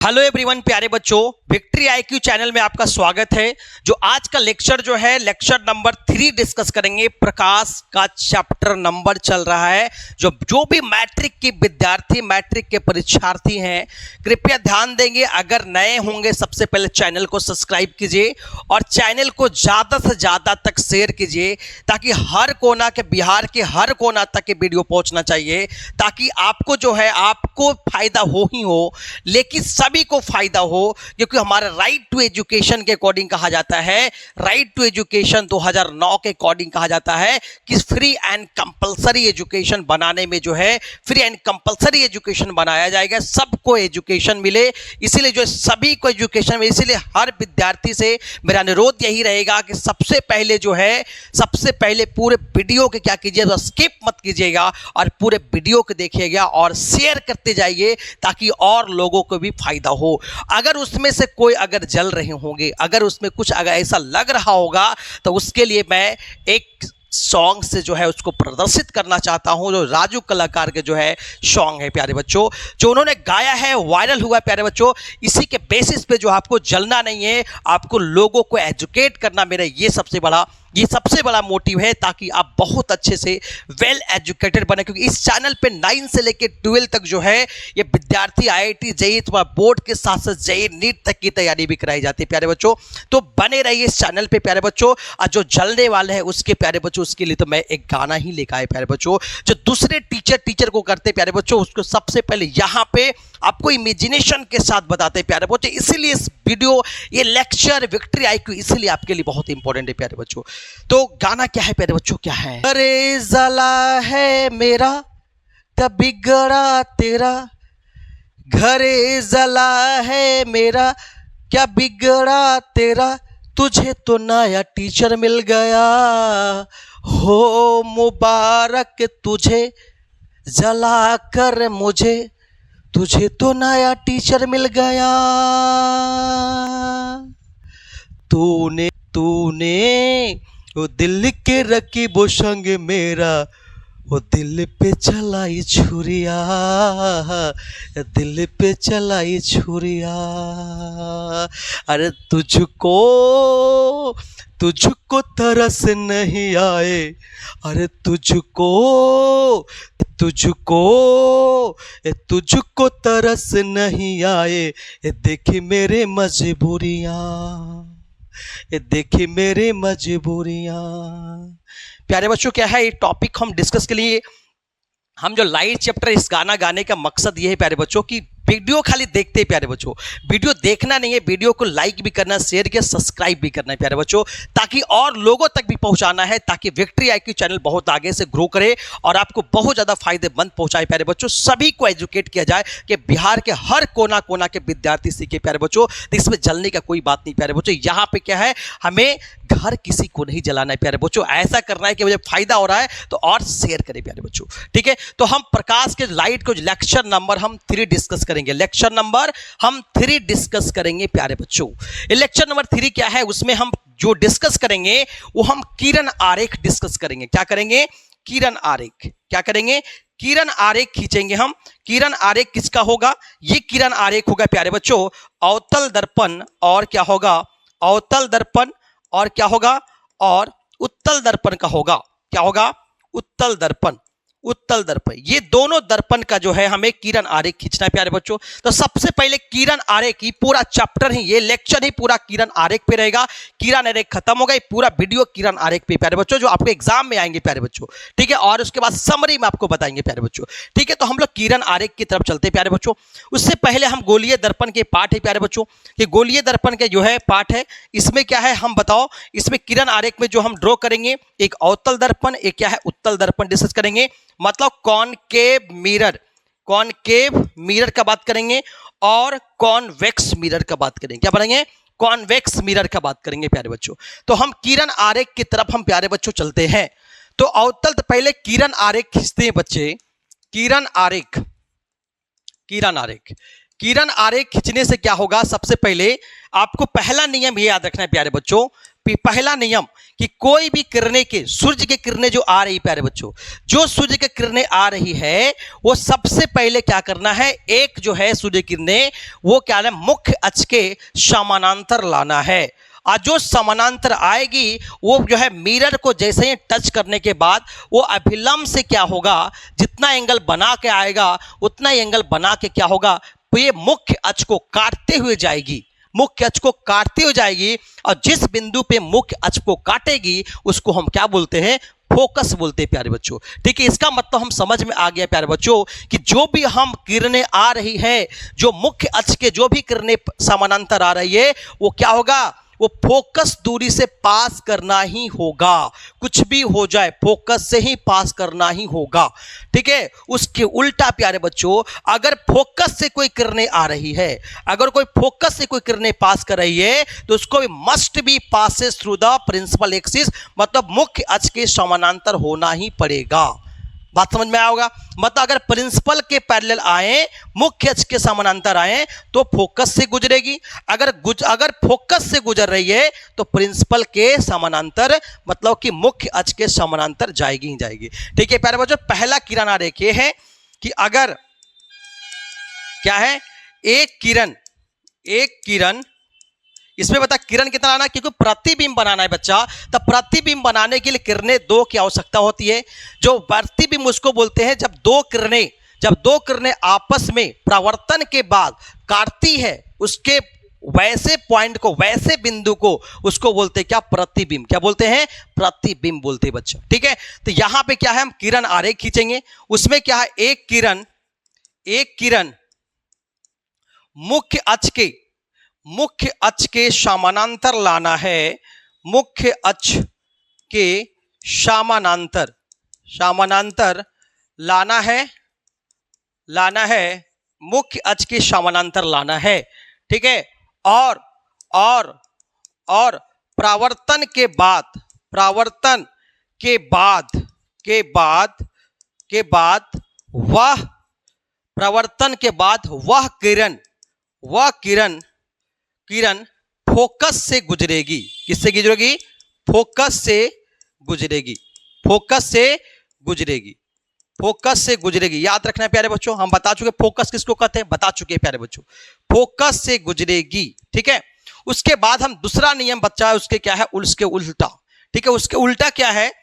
Hello everyone प्यारे बच्चों, victory IQ channel में आपका स्वागत है। जो आज का लेक्चर जो है लेक्चर नंबर 3 डिस्कस करेंगे। प्रकाश का चैप्टर नंबर चल रहा है। जो भी मैट्रिक के विद्यार्थी, मैट्रिक के परीक्षार्थी हैं, कृपया ध्यान देंगे। अगर नए होंगे सबसे पहले चैनल को सब्सक्राइब कीजिए और चैनल को ज़्यादा से ज़्यादा तक शेयर कीजिए ताकि हर कोना के, बिहार के हर कोना तक के वीडियो पहुंचना चाहिए, ताकि आपको जो है आपको फायदा हो ही हो, लेकिन सभी को फायदा हो। क्योंकि हमारा राइट टू एजुकेशन के अकॉर्डिंग कहा जाता है, राइट टू एजुकेशन 2009 के अकॉर्डिंग कहा जाता है कि फ्री एंड कंपलसरी एजुकेशन बनाने में जो है, फ्री एंड कंपलसरी एजुकेशन बनाया जाएगा, सबको एजुकेशन मिले। इसीलिए जो सभी को एजुकेशन मिले, इसीलिए हर विद्यार्थी से मेरा अनुरोध यही रहेगा कि सबसे पहले जो है, सबसे पहले पूरे वीडियो के क्या कीजिएगा, स्किप मत कीजिएगा और पूरे वीडियो को देखिएगा और शेयर करते जाइए ताकि और लोगों को भी फायदा हो। अगर उसमें से कोई अगर जल रहे होंगे, अगर उसमें कुछ अगर ऐसा लग रहा होगा, तो उसके लिए मैं एक सॉन्ग से जो है उसको प्रदर्शित करना चाहता हूं। जो राजू कलाकार के जो है सॉन्ग है प्यारे बच्चों, जो उन्होंने गाया है, वायरल हुआ है प्यारे बच्चों। इसी के बेसिस पे जो आपको जलना नहीं है, आपको लोगों को एजुकेट करना, मेरा ये सबसे बड़ा मोटिव है, ताकि आप बहुत अच्छे से वेल एजुकेटेड बने। क्योंकि इस चैनल पे 9 से लेकर 12 तक जो है ये विद्यार्थी IIT JEE बोर्ड के साथ साथ JEE नीट तक की तैयारी भी कराई जाती है प्यारे बच्चों। तो बने रहिए इस चैनल पे प्यारे बच्चों। और जो जलने वाले हैं उसके प्यारे बच्चों, उसके लिए तो मैं एक गाना ही लेकर आया प्यारे बच्चों। जो दूसरे टीचर को करते प्यारे बच्चों, उसको सबसे पहले यहाँ पे आपको इमेजिनेशन के साथ बताते प्यारे बच्चों। इसीलिए इस वीडियो, ये लेक्चर विक्ट्री आईक्यू इसलिए आपके लिए बहुत इंपॉर्टेंट है प्यारे बच्चों। तो गाना क्या है प्यारे बच्चों, क्या है? अरे जला है मेरा क्या बिगड़ा तेरा, घरे जला है मेरा क्या बिगड़ा तेरा, तुझे तो नया टीचर मिल गया, हो मुबारक तुझे जला कर मुझे, तुझे तो नया टीचर मिल गया। तूने वो दिल के रकीबो संग मेरा, वो दिल पे चलाई छुरिया, दिल पे चलाई छुरिया। अरे तुझको तरस नहीं आए, अरे तुझको तरस नहीं आए, देखी मेरे मजबूरियां, देखी मेरे मजबूरियां। प्यारे बच्चों, क्या है ये टॉपिक हम डिस्कस के लिए, हम जो लाइट चैप्टर इस गाना गाने का मकसद ये है प्यारे बच्चों कि वीडियो खाली देखते हैं प्यारे बच्चों, वीडियो देखना नहीं है, वीडियो को लाइक भी करना, शेयर किया, सब्सक्राइब भी करना है प्यारे बच्चों, ताकि और लोगों तक भी पहुंचाना है, ताकि विक्ट्री आईक्यू चैनल बहुत आगे से ग्रो करे और आपको बहुत ज़्यादा फायदेमंद पहुंचाए प्यारे बच्चों। सभी को एजुकेट किया जाए कि बिहार के हर कोना कोना के विद्यार्थी सीखे प्यारे बच्चों। तो इसमें जलने का कोई बात नहीं प्यारे बच्चों। यहाँ पे क्या है, हमें घर किसी को नहीं जलाना है प्यारे बच्चों, ऐसा करना है कि मुझे फायदा हो रहा है तो और शेयर करें प्यारे बच्चों, ठीक है। तो हम प्रकाश के लाइट को लेक्चर नंबर हम 3 डिस्कस करेंगे, लेक्चर नंबर हम 3 डिस्कस करेंगे प्यारे बच्चों। लेक्चर नंबर 3 क्या है, उसमें हम जो डिस्कस करेंगे वो हम किरण आरेख डिस्कस करेंगे। क्या करेंगे? किरण आरेख। क्या करेंगे? किरण आरेख खींचेंगे हम। किरण आरेख किसका होगा? ये किरण आरेख होगा प्यारे बच्चों अवतल दर्पण और क्या होगा, अवतल दर्पण और क्या होगा, और उत्तल दर्पण का होगा। क्या होगा? उत्तल दर्पण, उत्तल दर्पण। ये दोनों दर्पण का जो है हमें किरण आरेख खींचना है प्यारे बच्चों। तो सबसे पहले किरण आरेख, ये पूरा चैप्टर ही, ये लेक्चर ही पूरा किरण आरेख पे रहेगा। किरण आरेख खत्म हो गई, पूरा वीडियो किरण आरेख पे प्यारे बच्चों, जो आपको एग्जाम में आएंगे प्यारे बच्चों, ठीक है। और उसके बाद समरी में आपको बताएंगे प्यारे बच्चों, ठीक है। तो हम लोग किरण आरेख की तरफ चलते प्यारे बच्चों। उससे पहले हम गोलीय दर्पण के पाठ है प्यारे बच्चों, ये गोलीय दर्पण के जो है पाठ है। इसमें क्या है हम बताओ, इसमें किरण आरेख में जो हम ड्रॉ करेंगे, एक अवतल दर्पण, एक क्या है उत्तल दर्पण डिस्कस करेंगे। मतलब कॉनकेव मिरर, कॉनकेव मिरर का बात करेंगे और कॉन्वेक्स मिरर का बात करेंगे। क्या बनेंगे? कॉन्वेक्स मिरर का बात करेंगे प्यारे बच्चों। तो हम किरण आरेख की तरफ हम प्यारे बच्चों चलते हैं। तो अवतल तो पहले किरण आरेख खींचते हैं बच्चे। किरण आरेख, किरण आरेख, किरण आरेख खींचने से क्या होगा, सबसे पहले आपको पहला नियम ये याद रखना है प्यारे बच्चों, पहला नियम कि कोई भी किरणें के सूर्य की किरणें जो आ रही प्यारे बच्चों, जो सूर्य की किरणें आ रही है वो सबसे पहले क्या करना है, एक जो है सूर्य किरणें वो क्या है मुख्य अक्ष के समानांतर लाना है। और जो समानांतर आएगी वो जो है मिरर को जैसे ही टच करने के बाद वो अभिलंब से क्या होगा, जितना एंगल बना के आएगा उतना ही एंगल बना के क्या होगा, तो ये मुख्य अक्ष को काटते हुए जाएगी, मुख्य अक्ष को काटती हुई जाएगी। और जिस बिंदु पे मुख्य अक्ष को काटेगी उसको हम क्या बोलते हैं, फोकस बोलते हैं प्यारे बच्चों। ठीक है, इसका मतलब हम समझ में आ गया प्यारे बच्चों कि जो भी हम किरणें आ रही है, जो मुख्य अक्ष के जो भी किरणें समानांतर आ रही है वो क्या होगा, वो फोकस दूरी से पास करना ही होगा। कुछ भी हो जाए फोकस से ही पास करना ही होगा। ठीक है, उसके उल्टा प्यारे बच्चों अगर फोकस से कोई किरणें आ रही है, अगर कोई फोकस से कोई किरणें पास कर रही है तो उसको भी must be passes through the principal axis, मतलब मुख्य अक्ष के समानांतर होना ही पड़ेगा। बात समझ में आया होगा। मतलब अगर प्रिंसिपल के पैरेलल आए, मुख्य अक्ष के समानांतर आए तो फोकस से गुजरेगी, अगर फोकस से गुजर रही है तो प्रिंसिपल के समानांतर मतलब कि मुख्य अक्ष के समानांतर जाएगी ही जाएगी। ठीक है प्यारे बच्चों, पहला किरण आरेख ये है कि अगर क्या है, एक किरण इसमें बता किरण कितना लाना है, क्योंकि प्रतिबिंब बनाना है बच्चा, तो प्रतिबिंब बनाने के लिए किरणें दो की आवश्यकता होती है। जो प्रतिबिंब उसको बोलते हैं जब दो किरणें आपस में परावर्तन के बाद काटती है उसके वैसे पॉइंट को, वैसे बिंदु को उसको बोलते हैं क्या, प्रतिबिंब। क्या बोलते हैं, प्रतिबिंब बोलते हैं बच्चा। ठीक है, तो यहां पे क्या है, हम किरण आरेख खींचेंगे, उसमें क्या है, एक किरण मुख्य अक्ष के समानांतर लाना है, मुख्य अक्ष के समानांतर लाना है, मुख्य अक्ष के समानांतर लाना है। ठीक है, और परावर्तन के बाद वह किरण फोकस से गुजरेगी। किससे गुजरेगी, फोकस से गुजरेगी। याद रखना है प्यारे बच्चों, हम बता चुके फोकस किसको कहते हैं, बता चुके प्यारे बच्चों, फोकस से गुजरेगी। ठीक है, उसके बाद हम दूसरा नियम बच्चा है उसके क्या है, उसके उल्टा। ठीक है, उसके उल्टा क्या है,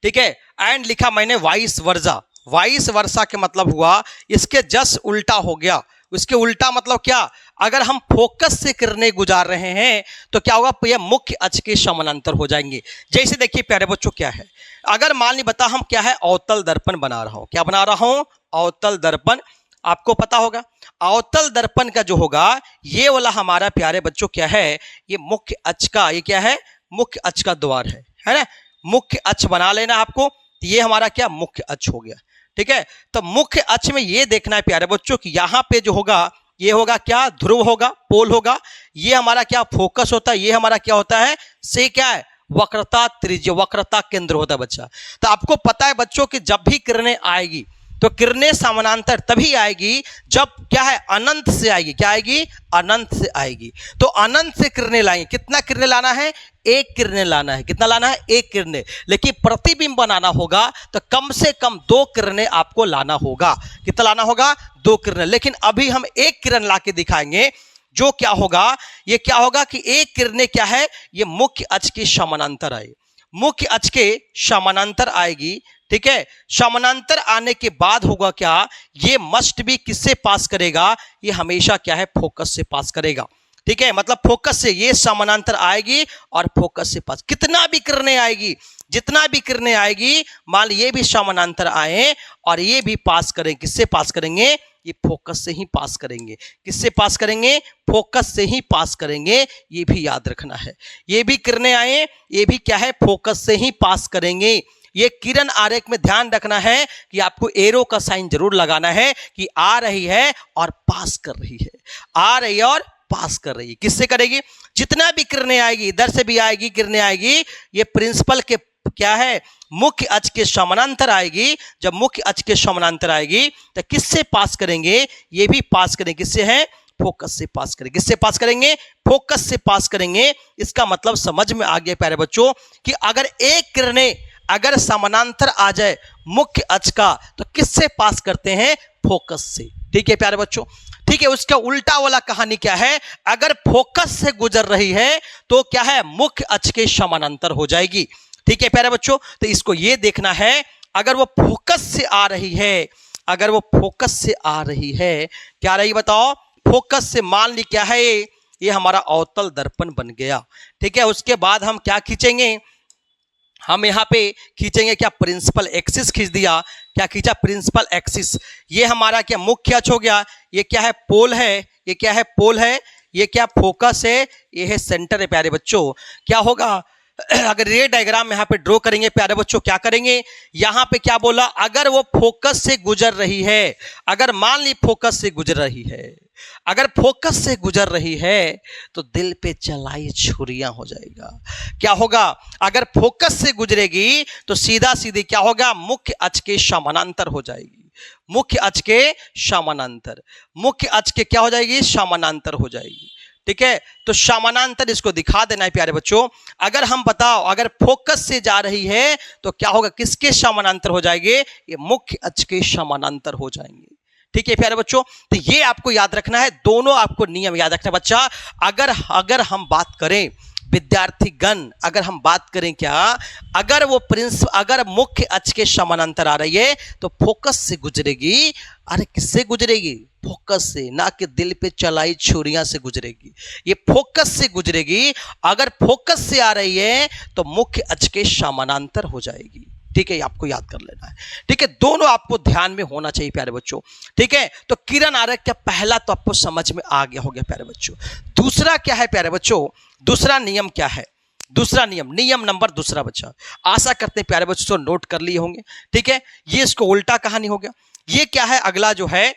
ठीक है, एंड लिखा मैंने वाइस वर्सा के मतलब हुआ इसके जस्ट उल्टा हो गया। उसके उल्टा मतलब क्या, अगर हम फोकस से किरणें गुजार रहे हैं तो क्या होगा, यह मुख्य अक्ष के समानांतर हो जाएंगे। जैसे देखिए प्यारे बच्चों क्या है, अगर मान ली बता हम क्या है, अवतल दर्पण बना रहा हूं, क्या बना रहा हूं, अवतल दर्पण। आपको पता होगा अवतल दर्पण का जो होगा ये वाला हमारा प्यारे बच्चों क्या है, ये मुख्य अक्ष का, ये क्या है, मुख्य अक्ष का द्वार है ना। मुख्य अक्ष बना लेना आपको, ये हमारा क्या, मुख्य अक्ष हो गया। ठीक है, तो मुख्य अक्ष में ये देखना है प्यारे बच्चों कि यहां पे जो होगा ये होगा क्या, ध्रुव होगा, पोल होगा। ये हमारा क्या, फोकस होता है। ये हमारा क्या होता है, से क्या है, वक्रता त्रिज्य, वक्रता केंद्र होता है बच्चा। तो आपको पता है बच्चों कि जब भी किरणें आएगी तो किरणें समानांतर तभी आएगी जब क्या है, अनंत से आएगी। क्या आएगी, अनंत से आएगी। तो अनंत से किरणें लाएंगे, कितना किरणें लाना है, एक किरणें लाना है। कितना लाना है, एक किरणें। लेकिन प्रतिबिंब बनाना होगा तो कम से कम दो किरणें आपको लाना होगा। कितना लाना होगा, दो किरणें। लेकिन अभी हम एक किरण ला के दिखाएंगे, जो क्या होगा, ये क्या होगा कि एक किरणें क्या है, ये मुख्य अक्ष के समानांतर आए, मुख्य अक्ष के समानांतर आएगी। ठीक है, समानांतर आने के बाद होगा क्या, ये मस्ट भी किससे पास करेगा, ये हमेशा क्या है, फोकस से पास करेगा। ठीक है, मतलब फोकस से ये समानांतर आएगी और फोकस से पास, कितना भी किरणें आएगी, जितना भी किरणें आएगी, मान ये भी समानांतर आए और ये भी पास करें, किससे पास करेंगे, ये फोकस से ही पास करेंगे। किससे पास करेंगे, फोकस से ही पास करेंगे, ये भी याद रखना है। ये भी किरणें आए, ये भी क्या है, फोकस से ही पास करेंगे। ये किरण आरेख में ध्यान रखना है कि आपको एरो का साइन जरूर लगाना है कि आ रही है और पास कर रही है, आ रही है और पास कर रही है। किससे करेगी, जितना भी किरणें आएगी, इधर से भी आएगी किरणें आएगी, ये प्रिंसिपल के क्या है, मुख्य अक्ष के समानांतर आएगी। जब मुख्य अक्ष के समानांतर आएगी तो किससे पास करेंगे, ये भी पास करेंगे। किससे है, फोकस से पास करेंगे। किससे पास करेंगे? फोकस से पास करेंगे। इसका मतलब समझ में आ गया प्यारे बच्चों कि अगर एक किरणें अगर समानांतर आ जाए मुख्य अक्ष का तो किससे पास करते हैं? फोकस से। ठीक है प्यारे बच्चों, ठीक है। उसका उल्टा वाला कहानी क्या है? अगर फोकस से गुजर रही है तो क्या है? मुख्य अक्ष के समानांतर हो जाएगी। ठीक है प्यारे बच्चों, तो इसको ये देखना है अगर वो फोकस से आ रही है, अगर वो फोकस से आ रही है, क्या रही बताओ? फोकस से। मान ली क्या है? ये हमारा अवतल दर्पण बन गया। ठीक है, उसके बाद हम क्या खींचेंगे? हम यहाँ पे खींचेंगे क्या? प्रिंसिपल एक्सिस खींच दिया। क्या खींचा? Principal axis. ये हमारा क्या मुख्य अक्ष हो गया। ये क्या है? पोल है। ये क्या है? पोल है। ये क्या? फोकस है। ये है सेंटर है प्यारे बच्चों। क्या होगा अगर ये डायग्राम यहाँ पे ड्रॉ करेंगे प्यारे बच्चों, क्या करेंगे? यहाँ पे क्या बोला? अगर वो फोकस से गुजर रही है, अगर मान ली फोकस से गुजर रही है, अगर फोकस से गुजर रही है तो दिल पे चलाई छुरियां हो जाएगा। क्या होगा? अगर फोकस से गुजरेगी तो सीधा सीधी क्या होगा? मुख्य अक्ष के समानांतर हो जाएगी। मुख्य अक्ष के समानांतर, मुख्य अक्ष के क्या हो जाएगी? समानांतर हो जाएगी। ठीक है, तो समानांतर इसको दिखा देना है प्यारे बच्चों। अगर हम बताओ अगर फोकस से जा रही है तो क्या होगा? किसके समानांतर हो जाएंगे? ये मुख्य अक्ष के समानांतर हो जाएंगे। ठीक है प्यारे बच्चों, तो ये आपको याद रखना है, दोनों आपको नियम याद रखना है बच्चा। अगर हम बात करें विद्यार्थी गण, अगर हम बात करें क्या, अगर मुख्य अक्ष के समानांतर आ रही है तो फोकस से गुजरेगी। अरे किससे गुजरेगी? फोकस से, ना कि दिल पे चलाई छुरियां से गुजरेगी। ये फोकस से गुजरेगी। अगर फोकस से आ रही है तो मुख्य अक्ष के समानांतर हो जाएगी। ठीक है, आपको याद कर लेना है। ठीक है, दोनों आपको ध्यान में होना चाहिए प्यारे बच्चों। ठीक है, तो किरण आरेख का पहला तो आपको समझ में आ गया, हो गया प्यारे बच्चों। दूसरा क्या है प्यारे बच्चों? दूसरा नियम क्या है? दूसरा नियम नंबर दूसरा बच्चा, आशा करते हैं प्यारे बच्चों नोट कर लिए होंगे। ठीक है, ये इसको उल्टा कहानी हो गया। ये क्या है? अगला जो है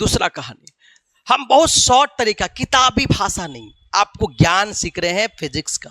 दूसरा कहानी, हम बहुत शॉर्ट तरीका, किताबी भाषा नहीं, आपको ज्ञान सीख रहे हैं फिजिक्स का।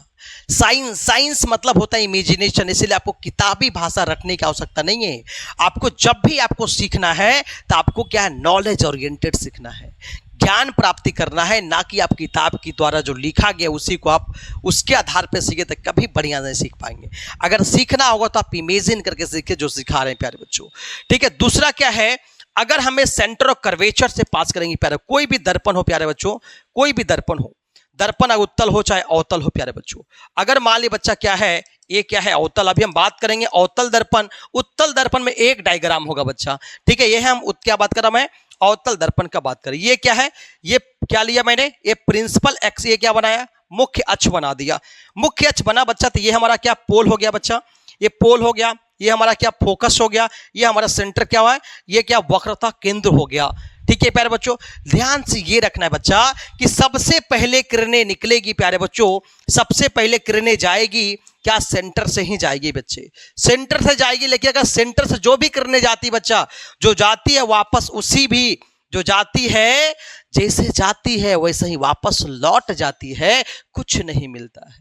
साइंस मतलब होता है इमेजिनेशन, इसलिए आपको किताबी भाषा रखने की आवश्यकता नहीं है। आपको जब भी आपको सीखना है तो आपको क्या है? नॉलेज ओरिएंटेड सीखना है, ज्ञान प्राप्ति करना है, ना कि आप किताब के द्वारा जो लिखा गया उसी को आप उसके आधार पर सीखे तो कभी बढ़िया नहीं सीख पाएंगे। अगर सीखना होगा तो आप इमेजिन करके सीखे जो सिखा रहे हैं प्यारे बच्चों। ठीक है, दूसरा क्या है? अगर हमें सेंटर ऑफ कर्वेचर से पास करेंगे प्यारे, कोई भी दर्पण हो प्यारे बच्चों, कोई भी दर्पण हो, दर्पण उत्तल हो चाहे अवतल हो प्यारे बच्चों। अगर मान ली बच्चा क्या है? ये क्या है? अवतल। अभी हम बात करेंगे अवतल दर्पण। उत्तल दर्पण में एक डायग्राम होगा बच्चा। ठीक है, ये है हम क्या बात कर रहा मैं? अवतल दर्पण का बात करें। ये क्या है? ये क्या लिया मैंने? ये प्रिंसिपल एक्स, ये क्या बनाया? मुख्य अक्ष बना दिया। मुख्य अक्ष बना बच्चा, तो ये हमारा क्या? पोल हो गया बच्चा। ये पोल हो गया। ये हमारा क्या? फोकस हो गया। ये हमारा सेंटर क्या हुआ है? ये क्या? वक्रता केंद्र हो गया। ठीक है प्यारे बच्चों, ध्यान से ये रखना है बच्चा कि सबसे पहले किरणें निकलेगी प्यारे बच्चों, सबसे पहले किरणें जाएगी क्या? सेंटर से ही जाएगी बच्चे, सेंटर से जाएगी। लेकिन अगर सेंटर से जो भी किरणें जाती बच्चा, जो जाती है वापस उसी भी जो जाती है, जैसे जाती है वैसे ही वापस लौट जाती है। कुछ नहीं मिलता है,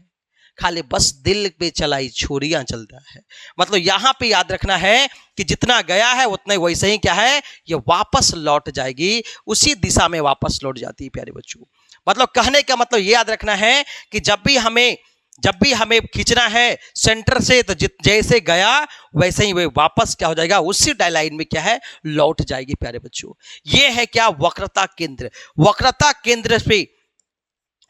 खाली बस दिल पे चलाई छुरियां चलता है। मतलब यहां पे याद रखना है कि जितना गया है उतना वैसे ही क्या है? ये वापस लौट जाएगी, उसी दिशा में वापस लौट जाती है प्यारे बच्चों। मतलब कहने का मतलब ये याद रखना है कि जब भी हमें खींचना है सेंटर से, तो जैसे गया वैसे ही वे वापस क्या हो जाएगा? उसी डायलाइन में क्या है? लौट जाएगी प्यारे बच्चों। ये है क्या? वक्रता केंद्र। वक्रता केंद्र पे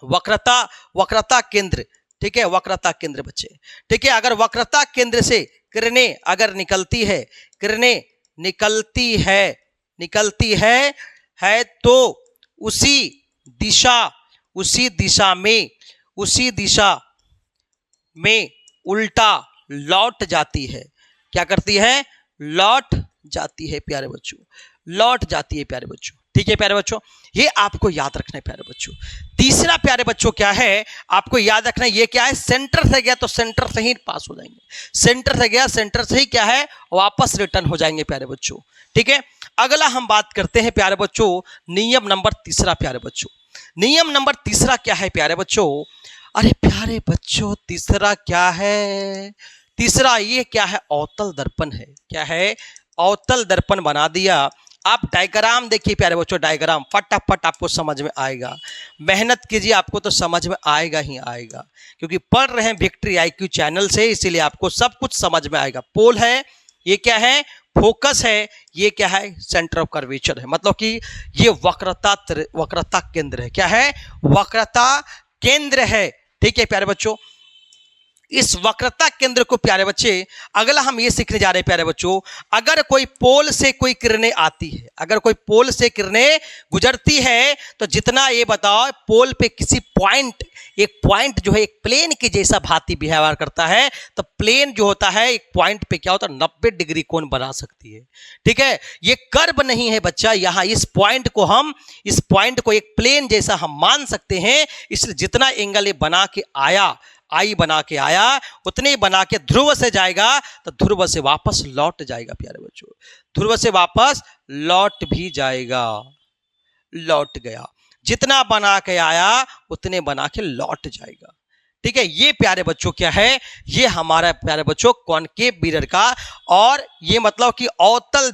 वक्रता केंद्र। ठीक है, वक्रता केंद्र बच्चे। ठीक है, अगर वक्रता केंद्र से किरणें अगर निकलती है तो उसी दिशा में उल्टा लौट जाती है। क्या करती है? लौट जाती है प्यारे बच्चों, लौट जाती है प्यारे बच्चों। ठीक है प्यारे बच्चों, ये आपको याद रखना है प्यारे बच्चों। तीसरा प्यारे बच्चों क्या है? आपको याद रखना है, ये क्या है? सेंटर से गया तो सेंटर से ही पास हो जाएंगे, सेंटर से गया सेंटर से ही क्या है? वापस रिटर्न हो जाएंगे प्यारे बच्चों। ठीक है, अगला हम बात करते हैं प्यारे बच्चों नियम नंबर तीसरा। प्यारे बच्चों, नियम नंबर तीसरा क्या है प्यारे बच्चों? अरे प्यारे बच्चों, तीसरा क्या है? तीसरा ये क्या है? अवतल दर्पण है। क्या है? अवतल दर्पण बना दिया। आप डायग्राम देखिए प्यारे बच्चों, डायग्राम फटाफट आपको समझ में आएगा। मेहनत कीजिए, आपको तो समझ में आएगा ही आएगा, क्योंकि पढ़ रहे हैं विक्ट्री आईक्यू चैनल से, इसीलिए आपको सब कुछ समझ में आएगा। पोल है, ये क्या है, फोकस है, ये क्या है, सेंटर ऑफ कर्वेचर है, मतलब कि ये वक्रता केंद्र है। क्या है, वक्रता केंद्र है। ठीक है प्यारे बच्चों, इस वक्रता केंद्र को प्यारे बच्चे अगला हम ये सीखने जा रहे हैं प्यारे बच्चों, अगर कोई पोल से कोई किरणें आती है, अगर कोई पोल से किरणें गुजरती है, तो जितना ये बताओ पोल पे किसी पॉइंट, एक पॉइंट जो है एक प्लेन के जैसा भांति बिहेवियर करता है, तो प्लेन जो होता है एक पॉइंट पे क्या होता है, 90 डिग्री कोण बना सकती है। ठीक है, ये कर्व नहीं है बच्चा, यहाँ इस पॉइंट को एक प्लेन जैसा हम मान सकते हैं, इसलिए जितना एंगल ये बना के आया, आई बना के आया, उतने ही बना के ध्रुव से जाएगा तो ध्रुव से वापस लौट जाएगा प्यारे बच्चों, ध्रुव से वापस लौट भी जाएगा, लौट गया, जितना बना के आया उतने बना के लौट जाएगा। ठीक है, ये प्यारे बच्चों क्या है, ये हमारा प्यारे बच्चों कॉनकेव मिरर का, और ये मतलब कि अवतल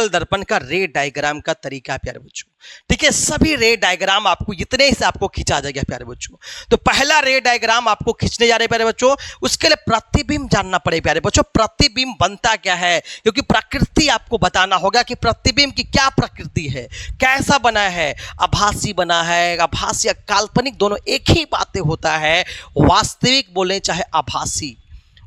दर्पण का रे डायग्राम का तरीका है प्यारे बच्चों। ठीक है, सभी रे डायग्राम आपको इतने से आपको खींचा जाएगा प्यारे बच्चों। तो पहला रे डायग्राम आपको खींचने जा रहे हैं प्यारे बच्चों, उसके लिए प्रतिबिंब जानना पड़े प्यारे बच्चों। प्रतिबिंब बनता क्या है, क्योंकि प्रकृति आपको बताना होगा कि प्रतिबिंब की क्या प्रकृति है, कैसा बना है, आभासी बना है, आभासी या काल्पनिक दोनों एक ही बातें होता है। वास्तविक बोले चाहे आभासी,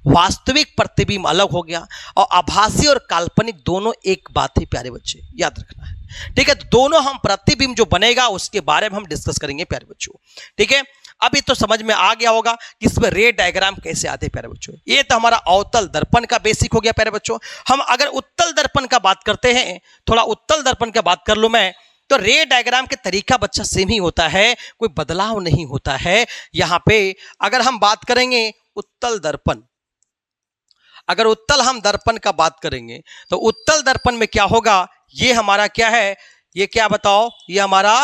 वास्तविक प्रतिबिंब अलग हो गया, और आभासी और काल्पनिक दोनों एक बात है प्यारे बच्चे, याद रखना है। ठीक है, तो दोनों हम प्रतिबिंब जो बनेगा उसके बारे में हम डिस्कस करेंगे प्यारे बच्चों। ठीक है, अभी तो समझ में आ गया होगा कि इसमें रे डायग्राम कैसे आते हैं प्यारे बच्चों। ये तो हमारा अवतल दर्पण का बेसिक हो गया प्यारे बच्चों। हम अगर उत्तल दर्पण का बात करते हैं, थोड़ा उत्तल दर्पण का बात कर लूं मैं, तो रे डायग्राम के तरीका बच्चा सेम ही होता है, कोई बदलाव नहीं होता है। यहाँ पे अगर हम बात करेंगे उत्तल दर्पण, अगर उत्तल हम दर्पण का बात करेंगे तो उत्तल दर्पण में क्या होगा, ये हमारा क्या है, ये क्या बताओ, ये हमारा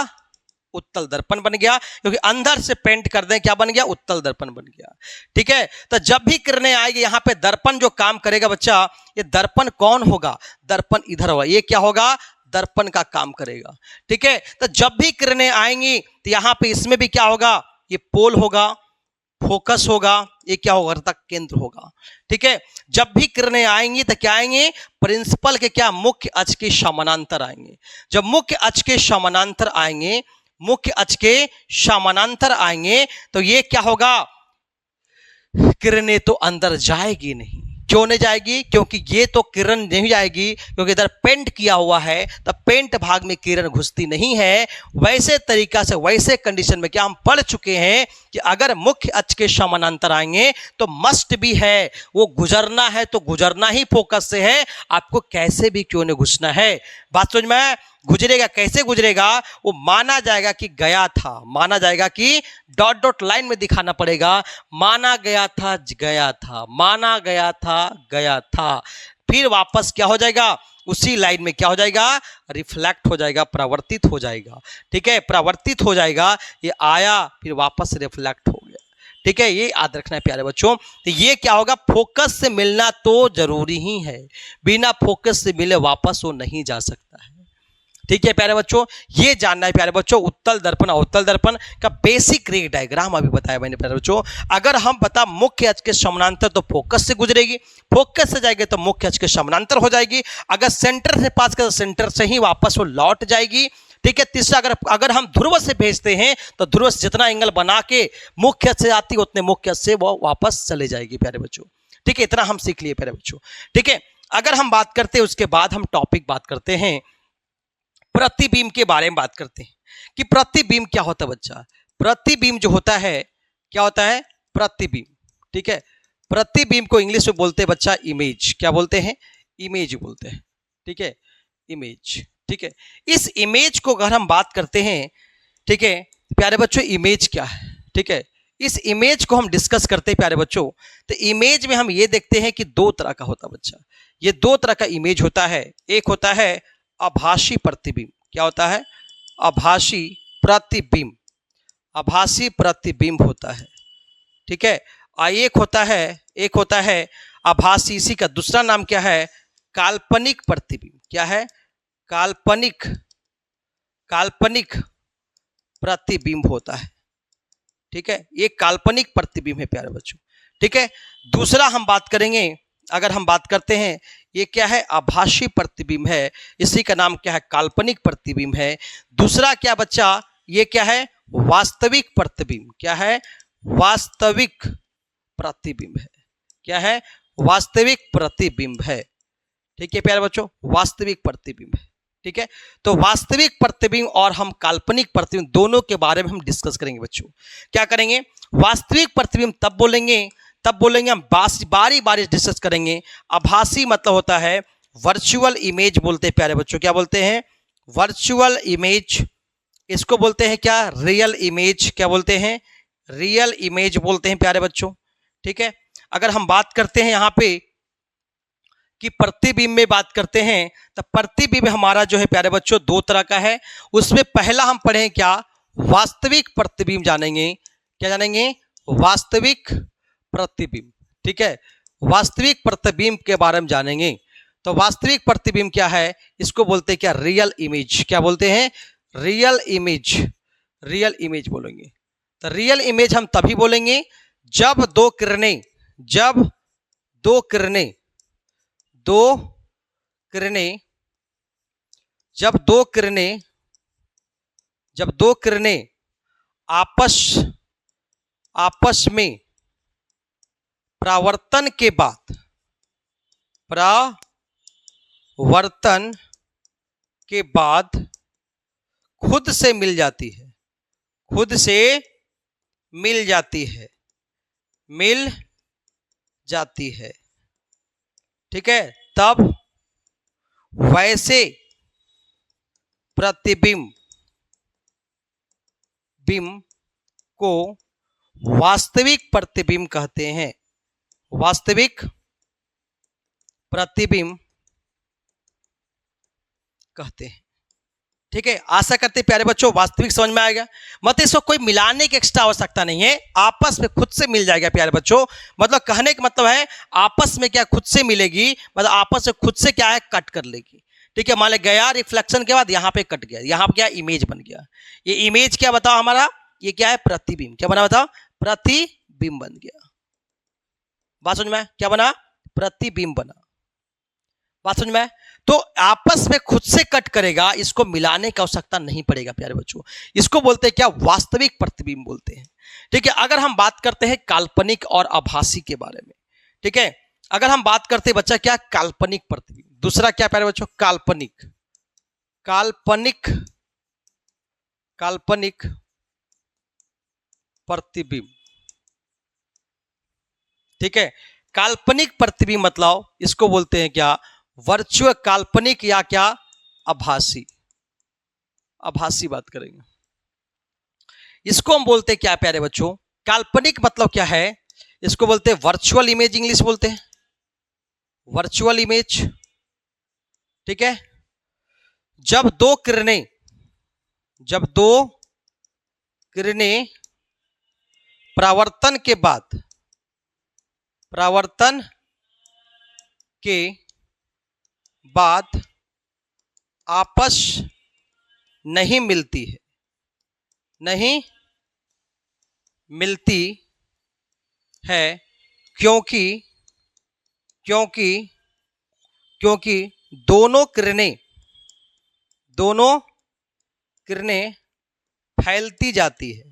उत्तल दर्पण बन गया, क्योंकि अंदर से पेंट कर दें क्या बन गया, उत्तल दर्पण बन गया। ठीक है, तो जब भी किरणें आएगी यहाँ पे दर्पण जो काम करेगा बच्चा, ये दर्पण कौन होगा, दर्पण इधर होगा, ये क्या होगा, दर्पण का काम करेगा। ठीक है, तो जब भी किरणें आएंगी तो यहाँ पे इसमें भी क्या होगा, ये पोल होगा, फोकस होगा, ये क्या होगा, वर्तक केंद्र होगा। ठीक है, जब भी किरणें आएंगी तो क्या आएंगे, प्रिंसिपल के क्या, मुख्य अक्ष के समानांतर आएंगे। जब मुख्य अक्ष के समानांतर आएंगे, मुख्य अक्ष के समानांतर आएंगे, तो ये क्या होगा, किरणें तो अंदर जाएगी नहीं। क्यों नहीं जाएगी, क्योंकि ये तो किरण नहीं जाएगी, क्योंकि इधर पेंट किया हुआ है, तो पेंट भाग में किरण घुसती नहीं है। वैसे तरीका से, वैसे कंडीशन में क्या हम पढ़ चुके हैं कि अगर मुख्य अक्ष के समानांतर आएंगे तो मस्ट भी है, वो गुजरना है तो गुजरना ही फोकस से है, आपको कैसे भी क्यों नहीं घुसना है। बात समझ में, गुजरेगा कैसे गुजरेगा, वो माना जाएगा कि गया था, माना जाएगा कि डॉट डॉट लाइन में दिखाना पड़ेगा, माना गया था, गया था, माना गया था, गया था, फिर वापस क्या हो जाएगा, उसी लाइन में क्या हो जाएगा, रिफ्लेक्ट हो जाएगा, परावर्तित हो जाएगा। ठीक है, परावर्तित हो जाएगा, ये आया फिर वापस रिफ्लेक्ट हो गया। ठीक है, ये याद रखना है प्यारे बच्चों। तो ये क्या होगा, फोकस से मिलना तो जरूरी ही है, बिना फोकस से मिले वापस वो नहीं जा सकता है। ठीक है प्यारे बच्चों, ये जानना है प्यारे बच्चों, उत्तल दर्पण अवतल दर्पण का बेसिक रे डायग्राम अभी बताया मैंने प्यारे बच्चों। अगर हम बता मुख्य अक्ष के समानांतर तो फोकस से गुजरेगी, फोकस से जाएगी तो मुख्य अक्ष के समानांतर हो जाएगी, अगर सेंटर से पास कर सेंटर से ही वापस वो लौट जाएगी। ठीक है, तीसरा अगर हम ध्रुव से भेजते हैं तो ध्रुव से जितना एंगल बना के मुख्य अक्ष से आती उतने मुख्य अक्ष से वो वापस चले जाएगी प्यारे बच्चों। ठीक है, इतना हम सीख लिए प्यारे बच्चों। ठीक है, अगर हम बात करते हैं उसके बाद हम टॉपिक बात करते हैं प्रतिबिंब के बारे में, बात करते हैं कि प्रतिबिंब क्या होता है बच्चा। प्रतिबिंब जो होता है क्या होता है, प्रतिबिंब। ठीक है, प्रतिबिंब को इंग्लिश में बोलते हैं बच्चा इमेज, क्या बोलते हैं, इमेज बोलते हैं। ठीक है, इमेज। ठीक है, इस इमेज को अगर हम बात करते हैं, ठीक है प्यारे बच्चों, इमेज क्या है। ठीक है, इस इमेज को हम डिस्कस करते हैं प्यारे बच्चों, तो इमेज में हम ये देखते हैं कि दो तरह का होता है बच्चा, ये दो तरह का इमेज होता है। एक होता है आभासी प्रतिबिंब, क्या होता है, आभासी प्रतिबिंब, आभासी प्रतिबिंब होता है। ठीक है, एक होता है आभासी, इसी का दूसरा नाम क्या है, काल्पनिक प्रतिबिंब। क्या है, काल्पनिक काल्पनिक प्रतिबिंब होता है। ठीक है, ये काल्पनिक प्रतिबिंब है प्यारे बच्चों। ठीक है, दूसरा हम बात करेंगे, अगर हम बात करते हैं, ये क्या है, आभासी प्रतिबिंब है। इसी का नाम क्या है, काल्पनिक प्रतिबिंब है। दूसरा क्या बच्चा, ये क्या है, वास्तविक प्रतिबिंब। क्या है, वास्तविक प्रतिबिंब है। क्या है, वास्तविक प्रतिबिंब है। ठीक है प्यारे बच्चों, वास्तविक प्रतिबिंब है। ठीक है, तो वास्तविक प्रतिबिंब और हम काल्पनिक प्रतिबिंब दोनों के बारे में हम डिस्कस करेंगे बच्चों। क्या करेंगे, वास्तविक प्रतिबिंब तब बोलेंगे हम बारी बारी डिस्कस करेंगे। आभासी मतलब होता है वर्चुअल इमेज बोलते हैं प्यारे बच्चों। क्या बोलते हैं, वर्चुअल इमेज। इसको बोलते हैं क्या, रियल इमेज। क्या बोलते हैं, रियल इमेज बोलते हैं प्यारे बच्चों। ठीक है, अगर हम बात करते हैं यहाँ पे कि प्रतिबिंब में बात करते हैं, तो प्रतिबिंब हमारा जो है प्यारे बच्चों दो तरह का है। उसमें पहला हम पढ़ें क्या, वास्तविक प्रतिबिंब जानेंगे। क्या जानेंगे, वास्तविक प्रतिबिंब। ठीक है, वास्तविक प्रतिबिंब के बारे में जानेंगे। तो वास्तविक प्रतिबिंब क्या है, इसको बोलते हैं क्या, रियल इमेज। क्या बोलते हैं, रियल इमेज। रियल इमेज बोलेंगे। तो रियल इमेज हम तभी बोलेंगे जब दो किरणें दो किरणें आपस में परावर्तन के बाद खुद से मिल जाती है। ठीक है, तब वैसे प्रतिबिंब को वास्तविक प्रतिबिंब कहते हैं। वास्तविक प्रतिबिंब कहते हैं। ठीक है, आशा करते प्यारे बच्चों वास्तविक समझ में आएगा। मतलब इसको कोई मिलाने की एक्स्ट्रा आवश्यकता नहीं है, आपस में खुद से मिल जाएगा प्यारे बच्चों। मतलब कहने का मतलब है आपस में क्या खुद से मिलेगी, मतलब आपस में खुद से क्या है, कट कर लेगी। ठीक है, मान ले गया रिफ्लेक्शन के बाद यहाँ पे कट गया, यहाँ पे क्या इमेज बन गया। ये इमेज क्या बताओ हमारा, ये क्या है, प्रतिबिंब। क्या बना बताओ, प्रतिबिंब बन गया। बात समझ में, क्या बना, प्रतिबिंब बना। बात समझ में। तो आपस में खुद से कट करेगा, इसको मिलाने की आवश्यकता नहीं पड़ेगा प्यारे बच्चों। इसको बोलते हैं क्या, वास्तविक प्रतिबिंब बोलते हैं। ठीक है, अगर हम बात करते हैं काल्पनिक और आभासी के बारे में। ठीक है, अगर हम बात करते हैं बच्चा क्या, काल्पनिक प्रतिबिंब। दूसरा क्या प्यारे बच्चों, काल्पनिक प्रतिबिंब। ठीक है, काल्पनिक प्रतिबिंब मतलब इसको बोलते हैं क्या, वर्चुअल काल्पनिक या क्या, आभासी बात करेंगे। इसको हम बोलते हैं क्या प्यारे बच्चों, काल्पनिक मतलब क्या है, इसको बोलते हैं वर्चुअल इमेज, इंग्लिश बोलते हैं वर्चुअल इमेज। ठीक है, जब दो किरणें परावर्तन के बाद आपस नहीं मिलती है क्योंकि दोनों किरणें फैलती जाती है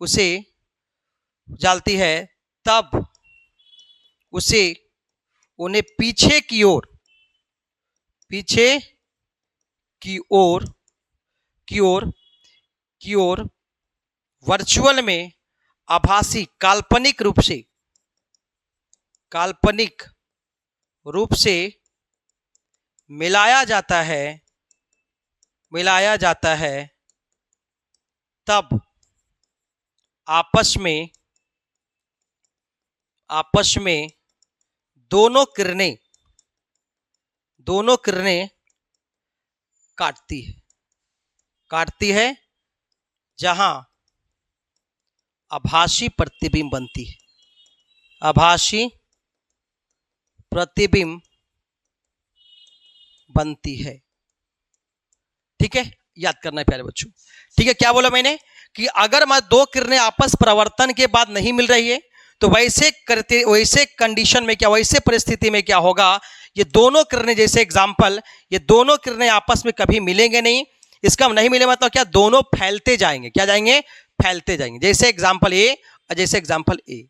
उसे जाती है, तब उन्हें पीछे की ओर वर्चुअल में आभासी काल्पनिक रूप से मिलाया जाता है, तब आपस में दोनों किरणें काटती है, जहां आभासी प्रतिबिंब बनती है, आभासी प्रतिबिंब बनती है। ठीक है, याद करना है प्यारे बच्चों। ठीक है, क्या बोला मैंने कि अगर मैं दो किरणें आपस परिवर्तन के बाद नहीं मिल रही है तो वैसे कंडीशन में क्या, वैसे परिस्थिति में क्या होगा, ये दोनों किरणें, जैसे एग्जांपल, ये दोनों किरणें आपस में कभी मिलेंगे नहीं। इसका नहीं मिले मतलब क्या, दोनों फैलते जाएंगे, क्या जाएंगे, फैलते जाएंगे। जैसे एग्जांपल ए और जैसे एग्जांपल ए,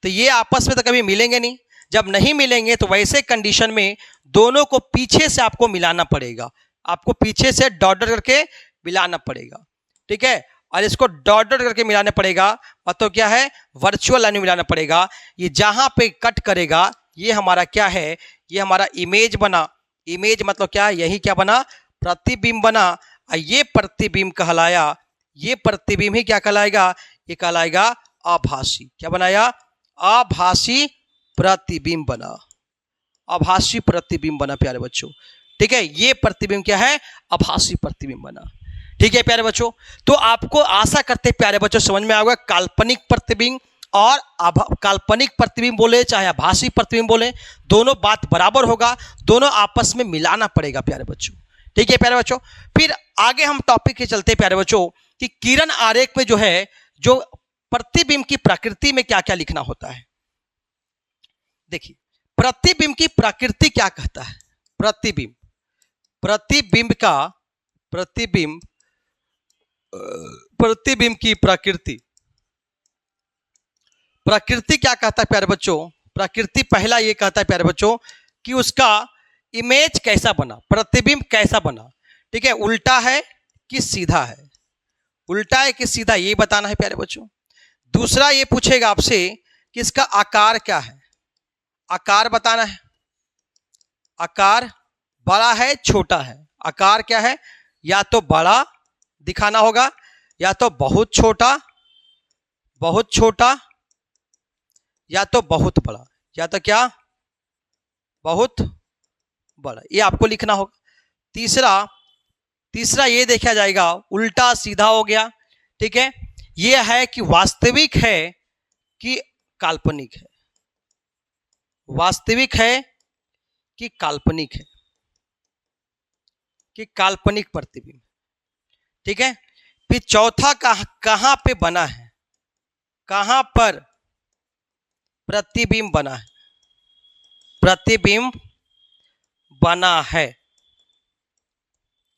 तो ये आपस में तो कभी मिलेंगे नहीं। जब नहीं मिलेंगे तो वैसे कंडीशन में दोनों को पीछे से आपको मिलाना पड़ेगा, आपको पीछे से डॉट डॉट करके मिलाना पड़ेगा। ठीक है, और इसको डॉट डॉट करके मिलाना पड़ेगा, मतलब क्या है, वर्चुअल लाइन में मिलाना पड़ेगा। ये जहां पे कट करेगा ये हमारा क्या है, ये हमारा इमेज बना। इमेज मतलब क्या, यही क्या बना, प्रतिबिंब बना। और ये प्रतिबिंब कहलाया, ये प्रतिबिंब ही क्या कहलाएगा, ये कहलाएगा आभासी। क्या बनाया, आभासी प्रतिबिंब बना, आभासी प्रतिबिंब बना प्यारे बच्चों। ठीक है, ये प्रतिबिंब क्या है, आभासी प्रतिबिंब बना। ठीक है प्यारे बच्चों, तो आपको आशा करते प्यारे बच्चों समझ में आएगा, काल्पनिक प्रतिबिंब और काल्पनिक प्रतिबिंब बोले चाहे आभासी प्रतिबिंब बोले, दोनों बात बराबर होगा, दोनों आपस में मिलाना पड़ेगा प्यारे बच्चों। ठीक है प्यारे बच्चों, फिर आगे हम टॉपिक के चलते प्यारे बच्चों कि किरण आरेख में जो है, जो प्रतिबिंब की प्रकृति में क्या क्या लिखना होता है। देखिए, प्रतिबिंब की प्रकृति क्या कहता है, प्रतिबिंब, प्रतिबिंब का, प्रतिबिंब, प्रतिबिंब की प्रकृति, प्रकृति क्या कहता है प्यारे बच्चों, प्रकृति पहला ये कहता है प्यारे बच्चों कि उसका इमेज कैसा बना, प्रतिबिंब कैसा बना। ठीक है, उल्टा है कि सीधा है, उल्टा है कि सीधा, ये बताना है प्यारे बच्चों। दूसरा ये पूछेगा आपसे कि इसका आकार क्या है, आकार बताना है, आकार बड़ा है छोटा है, आकार क्या है, या तो बड़ा दिखाना होगा या तो बहुत छोटा, बहुत छोटा, या तो बहुत बड़ा, या तो क्या, बहुत बड़ा, ये आपको लिखना होगा। तीसरा ये देखा जाएगा, उल्टा सीधा हो गया। ठीक है, ये है कि वास्तविक है कि काल्पनिक है, वास्तविक है कि काल्पनिक है, कि काल्पनिक प्रतिबिंब। ठीक है, फिर चौथा कहां पे बना है, कहां पर प्रतिबिंब बना है, प्रतिबिंब बना है।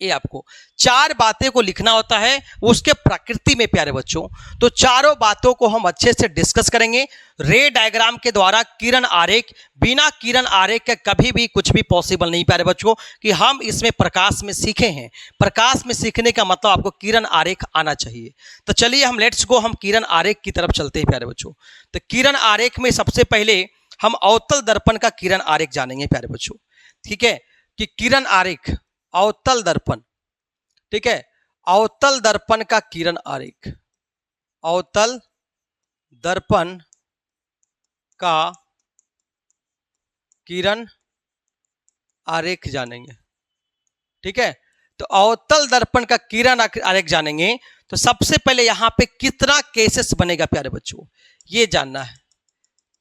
ये आपको चार बातें को लिखना होता है उसके प्रकृति में प्यारे बच्चों। तो चारों बातों को हम अच्छे से डिस्कस करेंगे रे डायग्राम के द्वारा। किरण आरेख, बिना किरण आरेख के कभी भी कुछ भी पॉसिबल नहीं प्यारे बच्चों, कि हम इसमें प्रकाश में सीखे हैं। प्रकाश में सीखने का मतलब आपको किरण आरेख आना चाहिए। तो चलिए हम लेट्स गो, हम किरण आरेख की तरफ चलते हैं प्यारे बच्चों। तो किरण आरेख में सबसे पहले हम अवतल दर्पण का किरण आरेख जानेंगे प्यारे बच्चों। ठीक है, कि किरण आरेख, अवतल दर्पण, ठीक है, अवतल दर्पण का किरण आरेख, अवतल दर्पण का किरण आरेख जानेंगे। ठीक है, तो अवतल दर्पण का किरण आरेख जानेंगे तो सबसे पहले यहां पे कितना केसेस बनेगा प्यारे बच्चों, ये जानना है,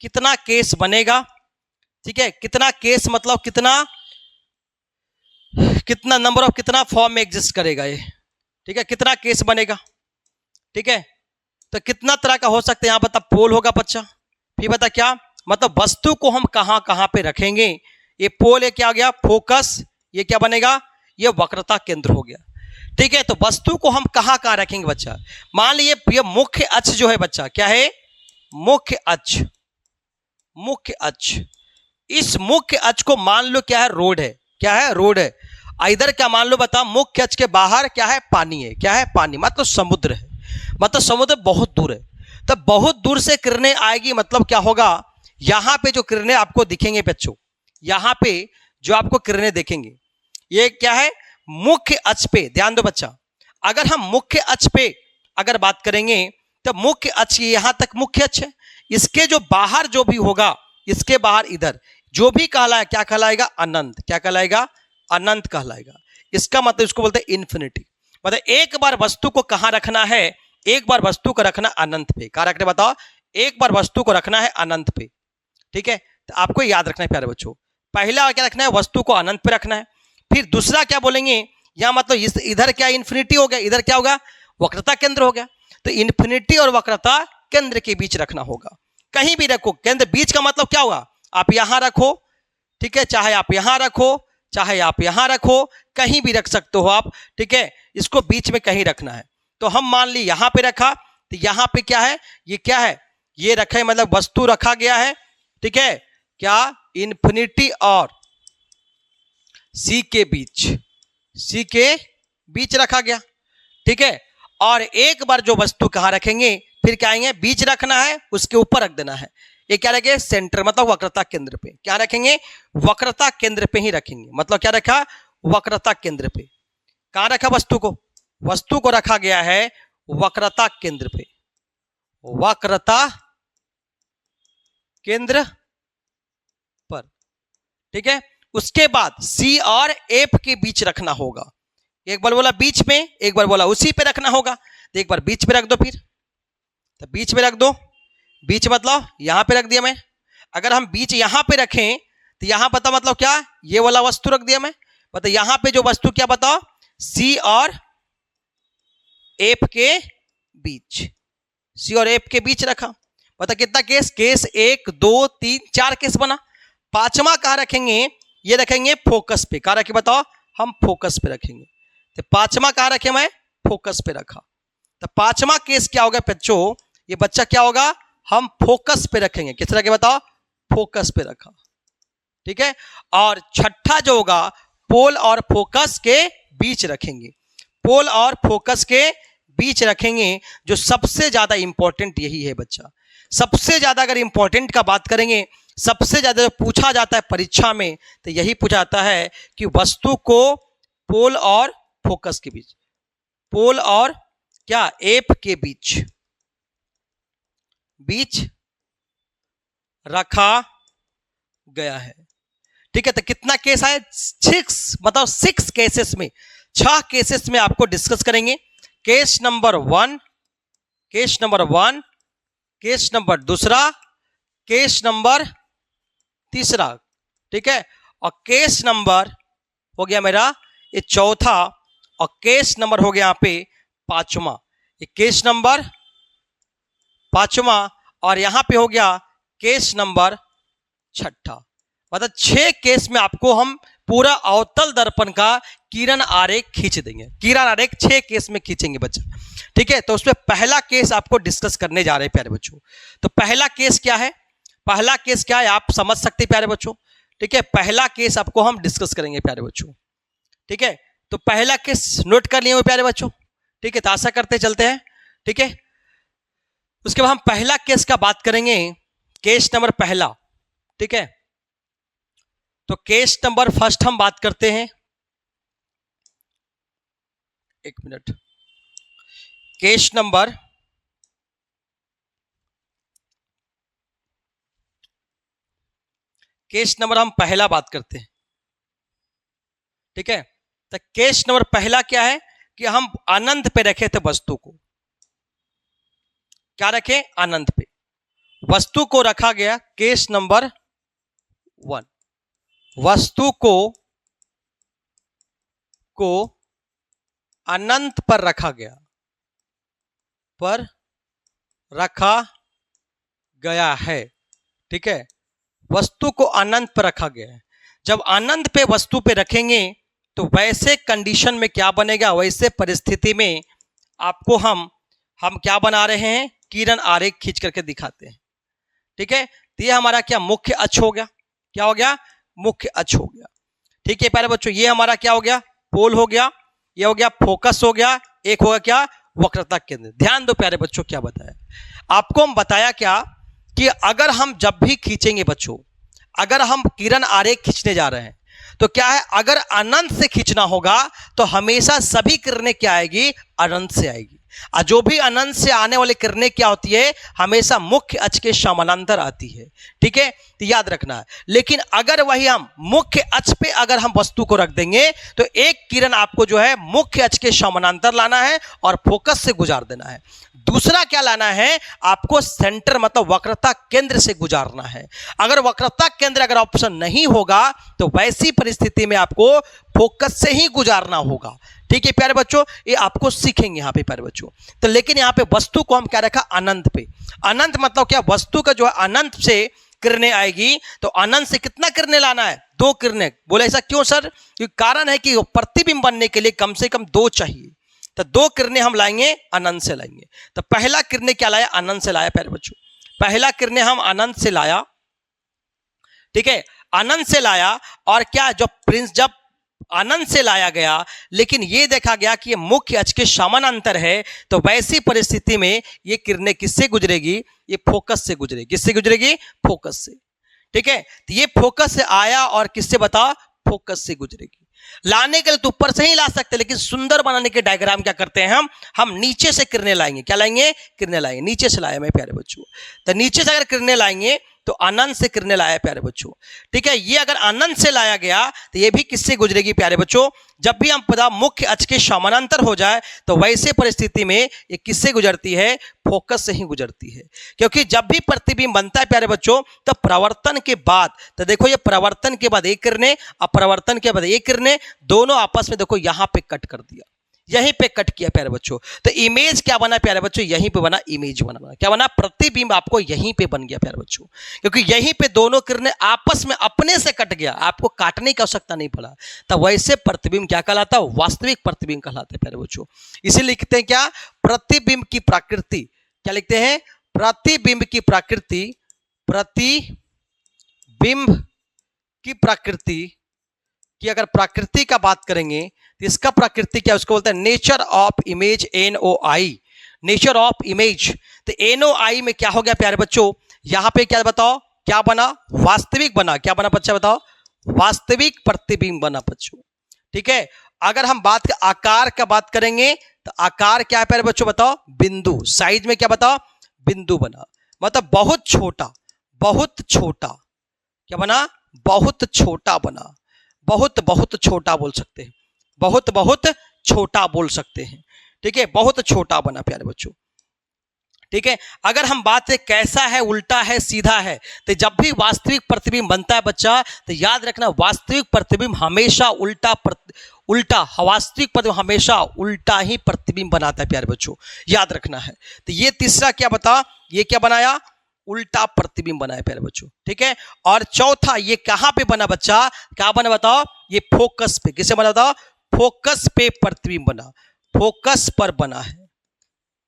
कितना केस बनेगा। ठीक है, कितना केस मतलब कितना नंबर ऑफ, कितना फॉर्म में एग्जिस्ट करेगा ये। ठीक है, कितना केस बनेगा। ठीक है, तो कितना तरह का हो सकता है, यहां बता पोल होगा बच्चा, फिर बता क्या मतलब वस्तु को हम कहां कहां पे रखेंगे। ये पोल है, क्या हो गया फोकस, ये क्या बनेगा, ये वक्रता केंद्र हो गया। ठीक है, तो वस्तु को हम कहां कहां रखेंगे बच्चा, मान लीजिए ये मुख्य अक्ष जो है बच्चा, क्या है, मुख्य अक्ष, मुख्य अक्ष। इस मुख्य अक्ष को मान लो क्या है, रोड है, क्या है, रोड है। इधर क्या मान लो बता, मुख्य अक्ष के बाहर क्या है, पानी है, क्या है, पानी मतलब समुद्र है, मतलब समुद्र बहुत दूर है। तब बहुत दूर से किरणें आएगी, मतलब क्या होगा, यहां पे जो किरणें आपको दिखेंगे बच्चों, यहां पे जो आपको किरणें दिखेंगे ये क्या है, मुख्य अक्ष पे। ध्यान दो बच्चा, अगर हम मुख्य अक्ष पे अगर बात करेंगे तो मुख्य अक्ष यहां तक मुख्य अक्ष है, इसके जो बाहर जो भी होगा, इसके बाहर इधर जो भी कहलाएगा, क्या कहलाएगा, अनंत, क्या कहलाएगा, अनंत कहलाएगा। इसका मतलब इसको बोलते हैं इन्फिनिटी। मतलब एक बार वस्तु को कहां रखना है, एक बार वस्तु को रखना अनंत पे। क्या रखना बताओ? एक बार वस्तु को रखना है अनंत पे। ठीक है, तो आपको याद रखना है प्यारे बच्चों, पहला क्या रखना है? वस्तु को अनंत पे रखना है। फिर दूसरा क्या बोलेंगे? यहां मतलब इधर क्या इन्फिनिटी हो गया, इधर क्या होगा? वक्रता केंद्र हो गया। तो इन्फिनिटी और वक्रता केंद्र के बीच रखना होगा। कहीं भी रखो, केंद्र बीच का मतलब क्या होगा? आप यहां रखो, ठीक है, चाहे आप यहां रखो, चाहे आप यहां रखो, कहीं भी रख सकते हो आप। ठीक है, इसको बीच में कहीं रखना है। तो हम मान ली यहां पे रखा, तो यहां पे क्या है? ये क्या है? ये रखे मतलब वस्तु रखा गया है। ठीक है, क्या? इन्फिनिटी और सी के बीच, सी के बीच रखा गया। ठीक है, और एक बार जो वस्तु कहां रखेंगे, फिर क्या आएंगे? बीच रखना है, उसके ऊपर रख देना है। ये क्या रखेंगे? सेंटर, मतलब वक्रता केंद्र पे। क्या रखेंगे? वक्रता केंद्र पे ही रखेंगे। मतलब क्या रखा? वक्रता केंद्र पे। कहां रखा वस्तु को? वस्तु को रखा गया है वक्रता केंद्र पे, वक्रता केंद्र पर। ठीक है, उसके बाद सी और एफ के बीच रखना होगा। एक बार बोला बीच में, एक बार बोला उसी पे रखना होगा। तो एक बार बीच पे रख दो, फिर तो बीच में रख दो। बीच मतलब यहां पे रख दिया मैं। अगर हम बीच यहां पे रखें तो यहां पता मतलब क्या? ये वाला वस्तु रख दिया मैं। मतलब यहां पे जो वस्तु क्या बताओ? सी और एफ के बीच, सी और एफ के बीच रखा। पता कितना केस? केस 1 2 3 4 केस बना। पांचवा कहां रखेंगे? ये रखेंगे फोकस पे। कहां रखे बताओ? हम फोकस पे रखेंगे। तो पांचवा कहां रखे? मैं फोकस पे रखा। तो पांचवा केस क्या होगा बच्चों? ये बच्चा क्या होगा? हम फोकस पे रखेंगे। किस तरह के बताओ? फोकस पे रखा। ठीक है, और छठा जो होगा पोल और फोकस के बीच रखेंगे। पोल और फोकस के बीच रखेंगे। जो सबसे ज्यादा इंपॉर्टेंट यही है बच्चा, सबसे ज्यादा अगर इंपॉर्टेंट का बात करेंगे, सबसे ज्यादा जो पूछा जाता है परीक्षा में, तो यही पूछा जाता है कि वस्तु को पोल और फोकस के बीच, पोल और क्या? एप के बीच रखा गया है। ठीक है, तो कितना केस है? 6, मतलब 6 केसेस में, 6 केसेस में आपको डिस्कस करेंगे। Case number 1, case number 1, case number 2, case number 3। ठीक है, और केस नंबर हो गया मेरा ये 4था, और केस नंबर हो गया यहां पे 5वां। ये केस नंबर 5वां, और यहां पे हो गया केस नंबर 6। मतलब 6 केस में आपको हम पूरा अवतल दर्पण का किरण आरेख खींच देंगे। किरण आरेख 6 केस में खींचेंगे बच्चा। ठीक है, तो उसमें पहला केस आपको डिस्कस करने जा रहे हैं प्यारे बच्चों। तो पहला केस क्या है? पहला केस क्या है आप समझ सकते हैं प्यारे बच्चों। ठीक है, पहला केस आपको हम डिस्कस करेंगे प्यारे बच्चों। ठीक है, तो पहला केस नोट कर लिए प्यारे बच्चों। ठीक है, तो आशा करते चलते हैं। ठीक है, उसके बाद हम पहला केस का बात करेंगे, केस नंबर पहला। ठीक है, तो केस नंबर फर्स्ट हम बात करते हैं। एक मिनट, केस नंबर हम पहला बात करते हैं। ठीक है, तो केस नंबर पहला क्या है कि हम अनंत पे रखे थे वस्तु को। क्या रखे? अनंत पे वस्तु को रखा गया। केस नंबर 1, वस्तु को अनंत पर रखा गया, पर रखा गया है। ठीक है, वस्तु को अनंत पर रखा गया है। जब अनंत पे वस्तु पे रखेंगे तो वैसे कंडीशन में क्या बनेगा, वैसे परिस्थिति में आपको हम क्या बना रहे हैं? किरण आरेख खींच करके दिखाते हैं। ठीक है, तो ये हमारा क्या मुख्य अक्ष हो गया। क्या हो गया? मुख्य अक्ष हो गया। ठीक है प्यारे बच्चों, ये हमारा क्या हो गया? पोल हो गया, ये हो गया फोकस हो गया, एक होगा क्या? वक्रता केंद्र। ध्यान दो प्यारे बच्चों, क्या बताया आपको? हम बताया क्या कि अगर हम जब भी खींचेंगे बच्चों, अगर हम किरण आरेख खींचने जा रहे हैं तो क्या है, अगर अनंत से खींचना होगा तो हमेशा सभी किरणें क्या आएगी? अनंत से आएगी। और जो भी अनंत से आने वाली किरणें क्या होती है, हमेशा मुख्य अक्ष के समानांतर आती है। ठीक है, तो याद रखना है। लेकिन अगर वही हम मुख्य अक्ष पे अगर हम वस्तु को रख देंगे तो एक किरण आपको जो है मुख्य अक्ष के समानांतर लाना है और फोकस से गुजार देना है। दूसरा क्या लाना है, आपको सेंटर मतलब वक्रता केंद्र से गुजारना है। अगर वक्रता केंद्र अगर ऑप्शन नहीं होगा तो वैसी परिस्थिति में आपको फोकस से ही गुजारना होगा। ठीक है प्यारे बच्चों, ये आपको सीखेंगे यहाँ पे प्यारे बच्चों। तो लेकिन यहाँ पे वस्तु को हम क्या रखा, अनंत पे। अनंत मतलब क्या, वस्तु का जो है अनंत से किरणें आएगी, तो अनंत से कितना किरणें लाना है, 2 किरणें। बोले ऐसा क्यों सर, क्योंकि कारण है कि प्रतिबिंब बनने के लिए कम से कम 2 चाहिए, तो 2 किरणें हम लाएंगे अनंत से लाएंगे। तो पहला किरणें क्या लाया, अनंत से लाया प्यारे बच्चों। पहला किरणें हम अनंत से लाया। ठीक है, अनंत से लाया और क्या, जब अनंत से लाया गया लेकिन ये देखा गया कि ये मुख्य अक्ष के समानांतर है, तो वैसी परिस्थिति में ये किरणें किससे गुजरेगी, ये फोकस से गुजरेगी। किससे गुजरेगी, फोकस से। ठीक है, तो ये फोकस से आया और किससे बता, फोकस से गुजरेगी। लाने के लिए तो ऊपर से ही ला सकते, लेकिन सुंदर बनाने के डायग्राम क्या करते हैं हम नीचे से किरणें लाएंगे। क्या लाएंगे, किरणें लाएंगे। नीचे से लाया मैं प्यारे बच्चों, तो नीचे से अगर किरणें लाएंगे तो अनंत से किरणें लाया प्यारे बच्चों। ठीक है, ये अगर अनंत से लाया गया तो ये भी किससे गुजरेगी प्यारे बच्चों, जब भी हम पदा मुख्य अक्ष के समानांतर हो जाए तो वैसे परिस्थिति में ये किससे गुजरती है, फोकस से ही गुजरती है। क्योंकि जब भी प्रतिबिंब बनता है प्यारे बच्चों, तो प्रवर्तन के बाद, तो देखो ये प्रवर्तन के बाद एक किरणें, अपवर्तन के बाद एक किरणें, दोनों आपस में देखो यहां पे कट कर दिया, यहीं पे कट किया प्यारे बच्चों। तो इमेज क्या बना प्यारे बच्चों, यहीं पे बना, इमेज बना। क्या बना, प्रतिबिंब आपको यहीं पे बन गया प्यारे बच्चों, क्योंकि यहीं पे दोनों किरणें आपस में अपने से कट गया, आपको काटने की आवश्यकता नहीं पड़ा। तो वैसे प्रतिबिंब क्या कहलाता है, वास्तविक प्रतिबिंब कहलाता है प्यारे बच्चों। इसे लिखते हैं क्या, प्रतिबिंब की प्रकृति। क्या लिखते हैं, प्रतिबिंब की प्रकृति। प्रतिबिंब की प्रकृति की अगर प्रकृति का बात करेंगे तो इसका प्रकृति क्या, उसको बोलते हैं nature of image, NOI, nature of image. तो NOI में क्या हो गया प्यारे बच्चों, यहां पे क्या बताओ, क्या बना, वास्तविक बना। क्या बना बच्चा बताओ, वास्तविक प्रतिबिंब बना बच्चों। ठीक है, अगर हम आकार का बात करेंगे तो आकार क्या है प्यारे बच्चों बताओ, बिंदु। साइज में क्या बताओ, बिंदु बना, मतलब बहुत छोटा, बहुत छोटा। क्या बना, बहुत छोटा बना, बहुत बहुत छोटा बोल सकते हैं, बहुत बहुत छोटा बोल सकते हैं। ठीक है, बहुत छोटा बना प्यारे बच्चों। ठीक है, अगर हम बात करें कैसा है, उल्टा है, सीधा है, तो जब भी वास्तविक प्रतिबिंब बनता है बच्चा, तो याद रखना वास्तविक प्रतिबिंब हमेशा उल्टा वास्तविक प्रतिबिंब हमेशा उल्टा ही प्रतिबिंब बनाता है प्यारे बच्चों, याद रखना है। तो ये तीसरा क्या बता, ये क्या बनाया, उल्टा प्रतिबिंब बनाया प्यारे बच्चों। ठीक है, और चौथा ये कहां पे बना बच्चा, क्या बना बताओ, ये फोकस पे। किसे बना बताओ, फोकस पे प्रतिबिंब बना, फोकस पर बना है।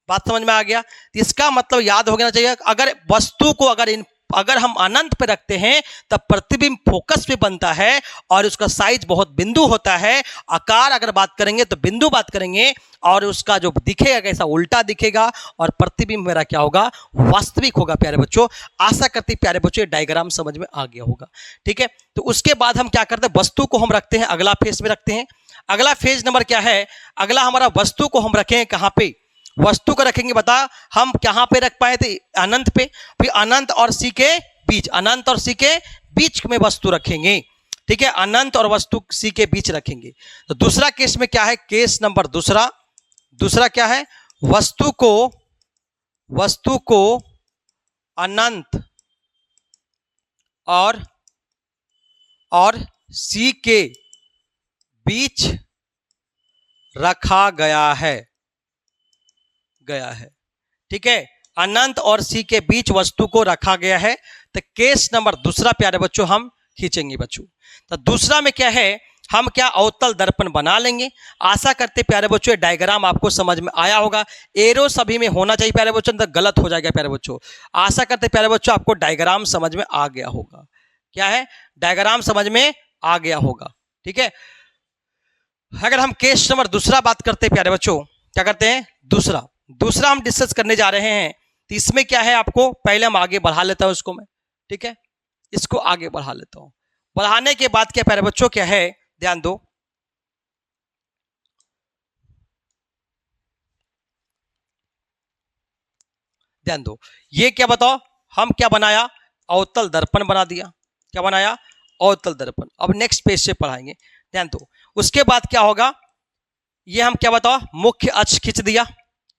बात समझ में आ गया, इसका मतलब याद हो गया चाहिए, अगर वस्तु को अगर हम अनंत पे रखते हैं तब प्रतिबिंब फोकस पे बनता है और उसका साइज बहुत बिंदु होता है। आकार अगर बात करेंगे तो बिंदु बात करेंगे और उसका जो दिखेगा कैसा, उल्टा दिखेगा और प्रतिबिंब मेरा क्या होगा, वास्तविक होगा प्यारे बच्चों। आशा करती प्यारे बच्चों डायग्राम समझ में आ गया होगा। ठीक है, तो उसके बाद हम क्या करते हैं, वस्तु को हम रखते हैं अगला फेज में रखते हैं। अगला फेज नंबर क्या है, अगला हमारा वस्तु को हम रखें कहां पे, वस्तु को रखेंगे बता, हम कहां पे रख पाए थे, अनंत पे। फिर अनंत और सी के बीच, अनंत और सी के बीच में वस्तु रखेंगे। ठीक है, अनंत और वस्तु सी के बीच रखेंगे। तो दूसरा केस में क्या है, केस नंबर दूसरा क्या है, वस्तु को अनंत और सी के बीच रखा गया है। ठीक है, अनंत और सी के बीच वस्तु को रखा गया है। तो केस नंबर दूसरा प्यारे बच्चों हम खींचेंगे बच्चों। तो दूसरा में क्या है, हम क्या अवतल दर्पण बना लेंगे। आशा करते प्यारे बच्चों डायग्राम आपको समझ में आया होगा। एरो सभी में होना चाहिए प्यारे बच्चों, तो गलत हो जाएगा प्यारे बच्चों। आशा करते प्यारे बच्चों आपको डायग्राम समझ में आ गया होगा। क्या है, डायग्राम समझ में आ गया होगा। ठीक है, अगर हम केस नंबर दूसरा बात करते हैं प्यारे बच्चों, क्या करते हैं, दूसरा हम डिस्कस करने जा रहे हैं। तो इसमें क्या है, आपको पहले हम आगे बढ़ा लेता हूं इसको मैं। ठीक है, इसको आगे बढ़ा लेता हूं। बढ़ाने के बाद क्या प्यारे बच्चों क्या है, ध्यान दो, ध्यान दो, ये क्या बताओ, हम क्या बनाया, अवतल दर्पण बना दिया। क्या बनाया, अवतल दर्पण। अब नेक्स्ट पेज से पढ़ाएंगे, ध्यान दो। उसके बाद क्या होगा, ये हम क्या बताओ, मुख्य अक्ष खींच दिया,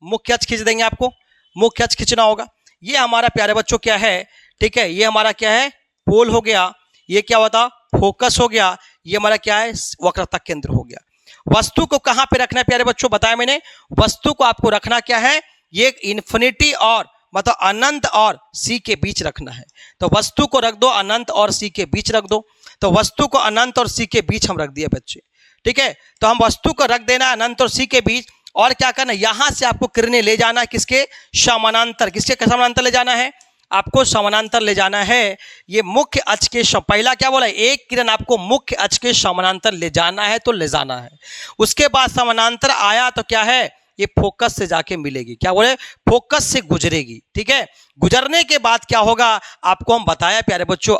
मुख्य अक्ष खींच देंगे, आपको मुख्य अक्ष खींचना होगा। ये हमारा प्यारे बच्चों क्या है, ठीक है, ये हमारा क्या है, पोल हो गया। ये क्या होता, फोकस हो गया। ये हमारा क्या है, वक्रता केंद्र हो गया। वस्तु को कहां पे रखना है प्यारे बच्चों, बताया मैंने, वस्तु को आपको रखना क्या है, ये इन्फिनिटी और मतलब अनंत और सी के बीच रखना है। तो वस्तु को रख दो अनंत और सी के बीच रख दो। तो वस्तु को अनंत और सी के बीच हम रख दिए बच्चे, ठीक है। तो हम वस्तु को रख देना अनंत और सी के बीच, और क्या करना, यहां से आपको किरणें ले जाना है किसके समानांतर, किसके समानांतर ले जाना है, आपको समानांतर ले जाना है। ये मुख्य अक्ष के पहला क्या बोला, एक किरण आपको मुख्य अक्ष के समानांतर ले जाना है, तो ले जाना है। उसके बाद समानांतर आया तो क्या है, ये फोकस से जाके मिलेगी, क्या बोले, फोकस से गुजरेगी, ठीक है। गुजरने के बाद क्या होगा, आपको हम बताया प्यारे बच्चों,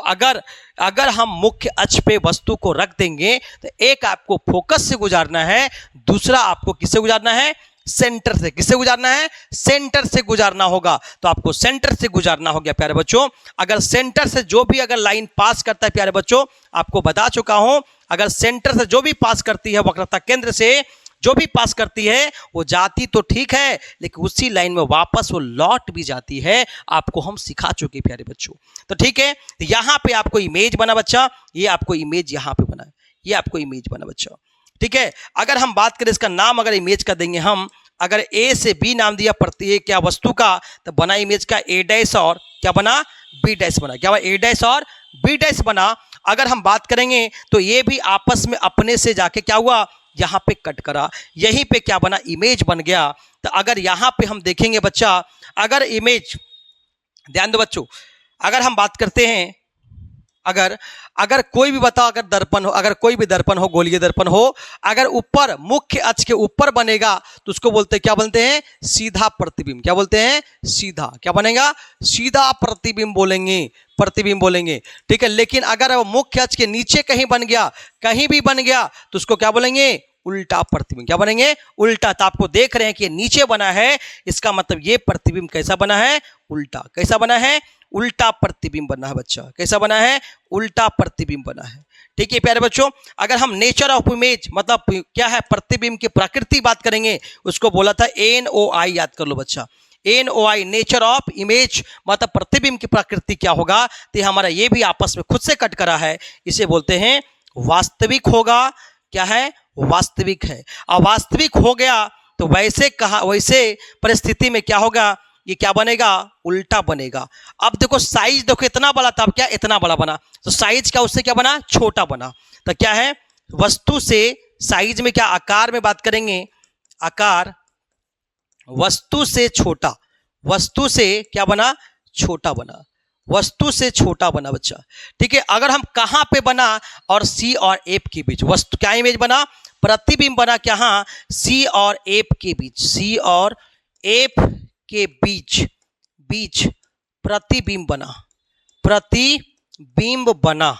अगर हम मुख्य अक्ष पे वस्तु को रख देंगे तो एक आपको फोकस से गुजारना है, दूसरा आपको किससे गुजारना है, सेंटर से। किससे गुजारना है, सेंटर से गुजारना होगा। तो आपको सेंटर से गुजारना हो गया प्यारे बच्चों। अगर सेंटर से जो भी अगर लाइन पास करता है प्यारे बच्चों, आपको बता चुका हूं, अगर सेंटर से जो भी पास करती है, वक्रता केंद्र से जो भी पास करती है, वो जाती तो ठीक है, लेकिन उसी लाइन में वापस वो लौट भी जाती है। आपको हम सिखा चुके प्यारे बच्चों। तो ठीक है, तो यहां पे आपको इमेज बना बच्चा, ये आपको इमेज यहां पे बना है, ये आपको इमेज बना बच्चा, ठीक है। अगर हम बात करें इसका नाम, अगर इमेज का देंगे हम, अगर ए से बी नाम दिया प्रत्येक क्या वस्तु का, तो बना इमेज का ए डैश और क्या बना, बी डैश बना। क्या बना, ए डैश और बी डैश बना। अगर हम बात करेंगे तो ये भी आपस में अपने से जाके क्या हुआ, यहां पे कट करा, यहीं पे क्या बना, इमेज बन गया। तो अगर यहां पे हम देखेंगे बच्चा, अगर इमेज, ध्यान दो बच्चों, अगर हम बात करते हैं, अगर कोई भी बताओ, अगर दर्पण हो, अगर कोई भी दर्पण हो, गोलीय दर्पण हो, अगर ऊपर मुख्य अक्ष के ऊपर बनेगा तो उसको बोलते हैं, क्या बोलते हैं, सीधा प्रतिबिंब। क्या बोलते हैं, सीधा, क्या बनेगा, सीधा प्रतिबिंब बोलेंगे, प्रतिबिंब बोलेंगे, ठीक है। लेकिन अगर वो मुख्य अक्ष के नीचे कहीं बन गया, कहीं भी बन गया, तो उसको क्या बोलेंगे, उल्टा प्रतिबिंब। क्या बनेंगे, उल्टा। तो आपको देख रहे हैं कि ये नीचे बना है, इसका मतलब ये प्रतिबिंब कैसा बना है, उल्टा। कैसा बना है, उल्टा प्रतिबिंब बना है बच्चा। कैसा बना है, उल्टा प्रतिबिंब बना है, ठीक है प्यारे बच्चों। अगर हम नेचर ऑफ इमेज मतलब क्या है, प्रतिबिंब की प्रकृति बात करेंगे, उसको बोला था NOI, याद कर लो बच्चा, NOI, नेचर ऑफ इमेज, मतलब प्रतिबिंब की प्रकृति क्या होगा। तो हमारा ये भी आपस में खुद से कट करा है, इसे बोलते हैं वास्तविक होगा। क्या है, वास्तविक है। अवास्तविक हो गया तो वैसे कहा, वैसे परिस्थिति में क्या होगा, ये क्या बनेगा, उल्टा बनेगा। अब देखो साइज देखो इतना बड़ा था, अब क्या इतना बड़ा बना, तो साइज क्या उससे क्या बना, छोटा बना। तो क्या है, वस्तु से साइज में क्या, आकार में बात करेंगे, आकार वस्तु से छोटा, वस्तु से क्या बना, छोटा बना, वस्तु से छोटा बना बच्चा, ठीक है। अगर हम कहां पे बना, और सी और एफ के बीच वस्तु क्या इमेज बना, प्रतिबिंब बना, क्या, हाँ, सी और एफ के बीच, सी और एफ के बीच प्रतिबिंब बना, प्रतिबिंब बना,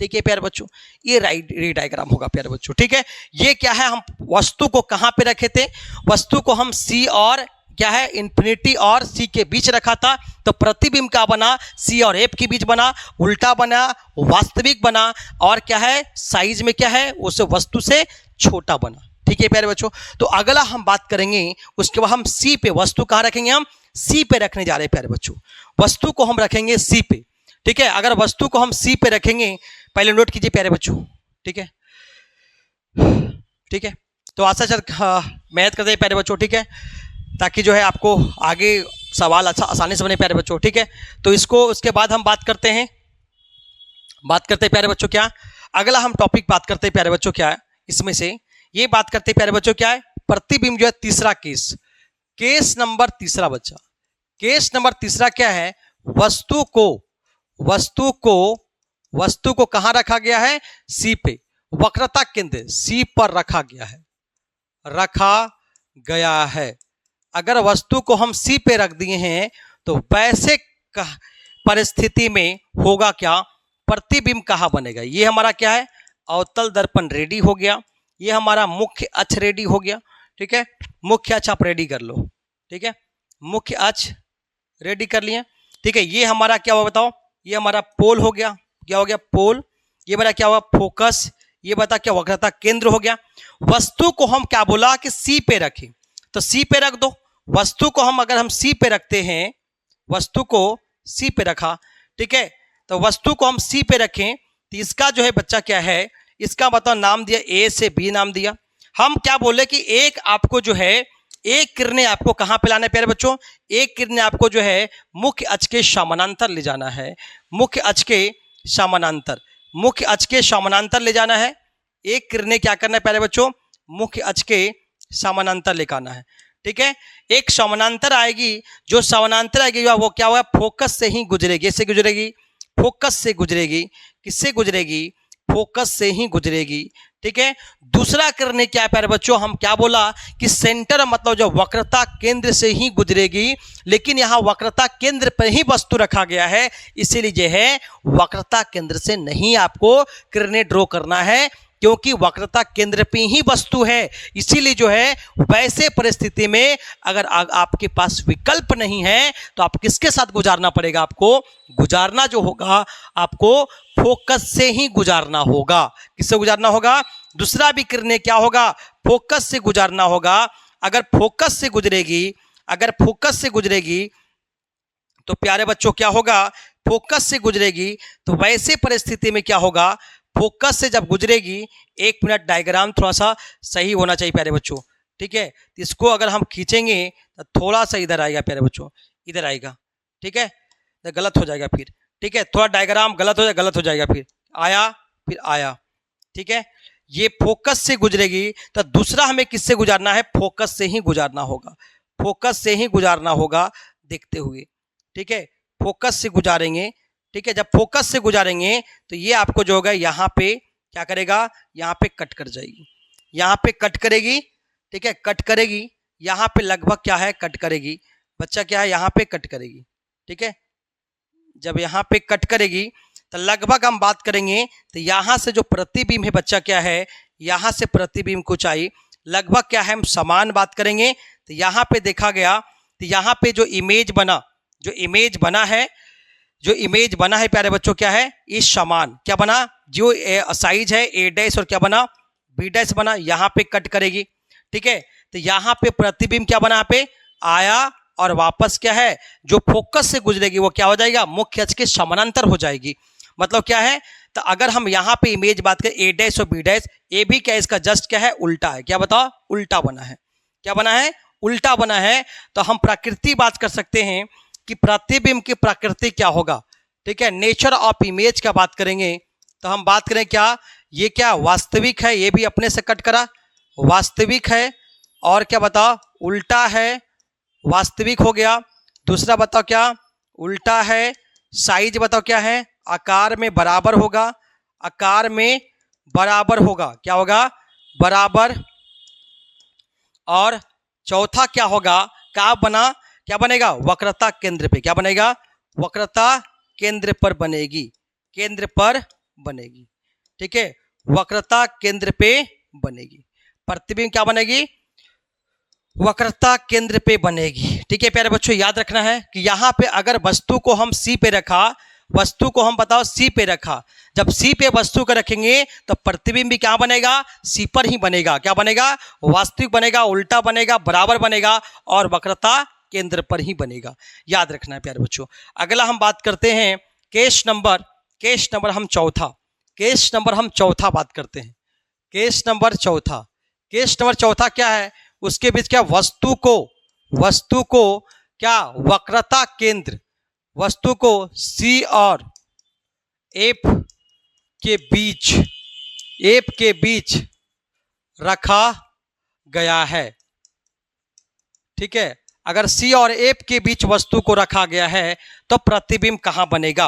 ठीक है प्यारे बच्चों। ये री डायग्राम होगा प्यारे बच्चों, ठीक है। ये क्या है, हम वस्तु को कहां पे रखे थे, वस्तु को हम सी और क्या है, इन्फिनिटी और सी के बीच रखा था। तो प्रतिबिंब क्या बना, सी और एफ के बीच बना, उल्टा बना, वास्तविक बना, और क्या है, साइज में क्या है, उस वस्तु से छोटा बना, ठीक है प्यारे बच्चों। तो अगला हम बात करेंगे, उसके बाद हम सी पे, वस्तु कहां रखेंगे, हम सी पे रखने जा रहे हैं प्यारे बच्चों। वस्तु को हम रखेंगे सी पे, ठीक है। अगर वस्तु को हम सी पे रखेंगे, पहले नोट कीजिए प्यारे बच्चों, ठीक है, ठीक है। तो आशा चल मेहनत करते हैं प्यारे बच्चों, ठीक है, ताकि जो है आपको आगे सवाल अच्छा आसानी से बने प्यारे बच्चों, ठीक है। तो इसको उसके बाद हम बात करते हैं प्यारे बच्चों, क्या अगला हम टॉपिक बात करते हैं प्यारे बच्चों, क्या है इसमें से ये बात करते हैं प्यारे बच्चों, क्या है, प्रतिबिंब जो है तीसरा केस नंबर तीसरा बच्चा, केस नंबर तीसरा क्या है, वस्तु को कहां रखा गया है, सी पे, वक्रता केंद्र सी पर रखा गया है। अगर वस्तु को हम सी पे रख दिए हैं तो वैसे परिस्थिति में होगा क्या, प्रतिबिंब कहां बनेगा। ये हमारा क्या है, अवतल दर्पण रेडी हो गया, ये हमारा मुख्य अक्ष रेडी हो गया, ठीक है। मुख्य अक्ष आप रेडी कर लो, ठीक है, मुख्य अक्ष रेडी कर लिए, ठीक है। ये हमारा क्या हुआ बताओ, ये हमारा पोल हो गया, क्या हो गया पोल। ये मेरा क्या हुआ फोकस, ये बता क्या वक्रता केंद्र हो गया। वस्तु को हम क्या बोला कि सी पे रखें, तो सी पे रख दो। वस्तु को हम अगर हम सी पे रखते हैं, वस्तु को सी पे रखा, ठीक है, तो वस्तु को हम सी पे रखें तो इसका जो है बच्चा क्या है, इसका मतलब नाम दिया ए से बी नाम दिया। हम क्या बोले कि एक आपको जो है एक किरणें आपको कहां पे लाना है प्यारे बच्चों, एक किरणें आपको जो है मुख्य अक्ष के समानांतर ले जाना है, मुख्य अक्ष के समानांतर, मुख्य अक्ष के समानांतर ले जाना है। एक किरणें क्या करना है प्यारे बच्चों, मुख्य अक्ष के समानांतर लेकर आना है, ठीक है। एक समानांतर आएगी, जो समानांतर आएगी वो क्या हुआ फोकस से ही गुजरेगी, इससे गुजरेगी, फोकस से गुजरेगी, किससे गुजरेगी, फोकस से ही गुजरेगी, ठीक है। दूसरा करने क्या है प्यारे बच्चों, हम क्या बोला कि सेंटर मतलब जो वक्रता केंद्र से ही गुजरेगी, लेकिन यहां वक्रता केंद्र पर ही वस्तु रखा गया है, इसीलिए जो है वक्रता केंद्र से नहीं आपको किरणें ड्रॉ करना है, क्योंकि वक्रता केंद्र पे ही वस्तु है। इसीलिए जो है वैसे परिस्थिति में अगर आपके पास विकल्प नहीं है तो आप किसके साथ गुजारना पड़ेगा, आपको गुजारना जो होगा आपको फोकस से ही गुजारना होगा। किससे गुजारना होगा, दूसरा भी किरणें क्या होगा फोकस से गुजारना होगा। अगर फोकस से गुजरेगी, अगर फोकस से गुजरेगी तो प्यारे बच्चों क्या होगा, फोकस से गुजरेगी तो वैसे परिस्थिति में क्या होगा, फोकस से जब गुजरेगी, एक मिनट डायग्राम थोड़ा सा सही होना चाहिए प्यारे बच्चों, ठीक है। इसको अगर हम खींचेंगे तो थोड़ा सा इधर आएगा प्यारे बच्चों, इधर आएगा, ठीक है, तो गलत हो जाएगा फिर, ठीक है, थोड़ा डायग्राम गलत हो जाएगा, फिर आया फिर आया, ठीक है। ये फोकस से गुजरेगी तो दूसरा हमें किससे गुजारना है, फोकस से ही गुजारना होगा, फोकस से ही गुजारना होगा देखते हुए, ठीक है, फोकस से गुजारेंगे, ठीक है। जब फोकस से गुजारेंगे तो ये आपको जो होगा यहाँ पे क्या करेगा, यहाँ पे कट कर जाएगी, यहाँ पे कट करेगी, ठीक है, कट करेगी, यहाँ पे लगभग क्या है कट करेगी, बच्चा क्या है यहाँ पे कट करेगी, ठीक है। जब यहाँ पे कट करेगी तो लगभग हम बात करेंगे तो यहाँ से जो प्रतिबिंब है बच्चा क्या है, यहाँ से प्रतिबिंब की ऊंचाई लगभग क्या है हम समान बात करेंगे। तो यहाँ पे देखा गया तो यहाँ पे जो इमेज बना, जो इमेज बना है, जो इमेज बना है प्यारे बच्चों क्या है, इस समान क्या बना, जो साइज है ए डैश और क्या बना बी डैश बना, यहाँ पे कट करेगी, ठीक है। तो यहाँ पे प्रतिबिंब क्या बना, यहाँ पे आया और वापस क्या है जो फोकस से गुजरेगी वो क्या हो जाएगा, मुख्य अक्ष के समानांतर हो जाएगी। मतलब क्या है, तो अगर हम यहाँ पे इमेज बात करें ए डैश और बी डैश, ए भी क्या इसका जस्ट क्या है उल्टा है, क्या बताओ उल्टा बना है, क्या बना है उल्टा बना है। तो हम प्रकृति बात कर सकते हैं कि प्रतिबिंब की प्रकृति क्या होगा, ठीक है, नेचर ऑफ इमेज का बात करेंगे तो हम बात करें क्या, ये क्या वास्तविक है, ये भी अपने से कट करा वास्तविक है, और क्या बताओ उल्टा है, वास्तविक हो गया। दूसरा बताओ क्या उल्टा है, साइज बताओ क्या है आकार में बराबर होगा, आकार में बराबर होगा, क्या होगा बराबर। और चौथा क्या होगा, क्या बना, क्या बनेगा वक्रता केंद्र पे, क्या बनेगा वक्रता केंद्र पर बनेगी, केंद्र पर बनेगी, ठीक है, वक्रता केंद्र पे बनेगी। प्रतिबिंब क्या बनेगी, वक्रता केंद्र पे बनेगी, ठीक है प्यारे बच्चों। याद रखना है कि यहाँ पे अगर वस्तु को हम सी पे रखा, वस्तु को हम बताओ सी पे रखा, जब सी पे वस्तु को रखेंगे तो प्रतिबिंब भी क्या बनेगा सी पर ही बनेगा, क्या बनेगा वास्तविक बनेगा, उल्टा बनेगा, बराबर बनेगा और वक्रता केंद्र पर ही बनेगा। याद रखना है प्यारे बच्चों। अगला हम बात करते हैं केस नंबर हम चौथा, केस नंबर हम चौथा बात करते हैं, केस नंबर चौथा। केस नंबर चौथा क्या है, उसके बीच क्या वस्तु को क्या वक्रता केंद्र, वस्तु को सी और एफ के बीच रखा गया है, ठीक है। अगर सी और एफ के बीच वस्तु को रखा गया है तो प्रतिबिंब कहां बनेगा,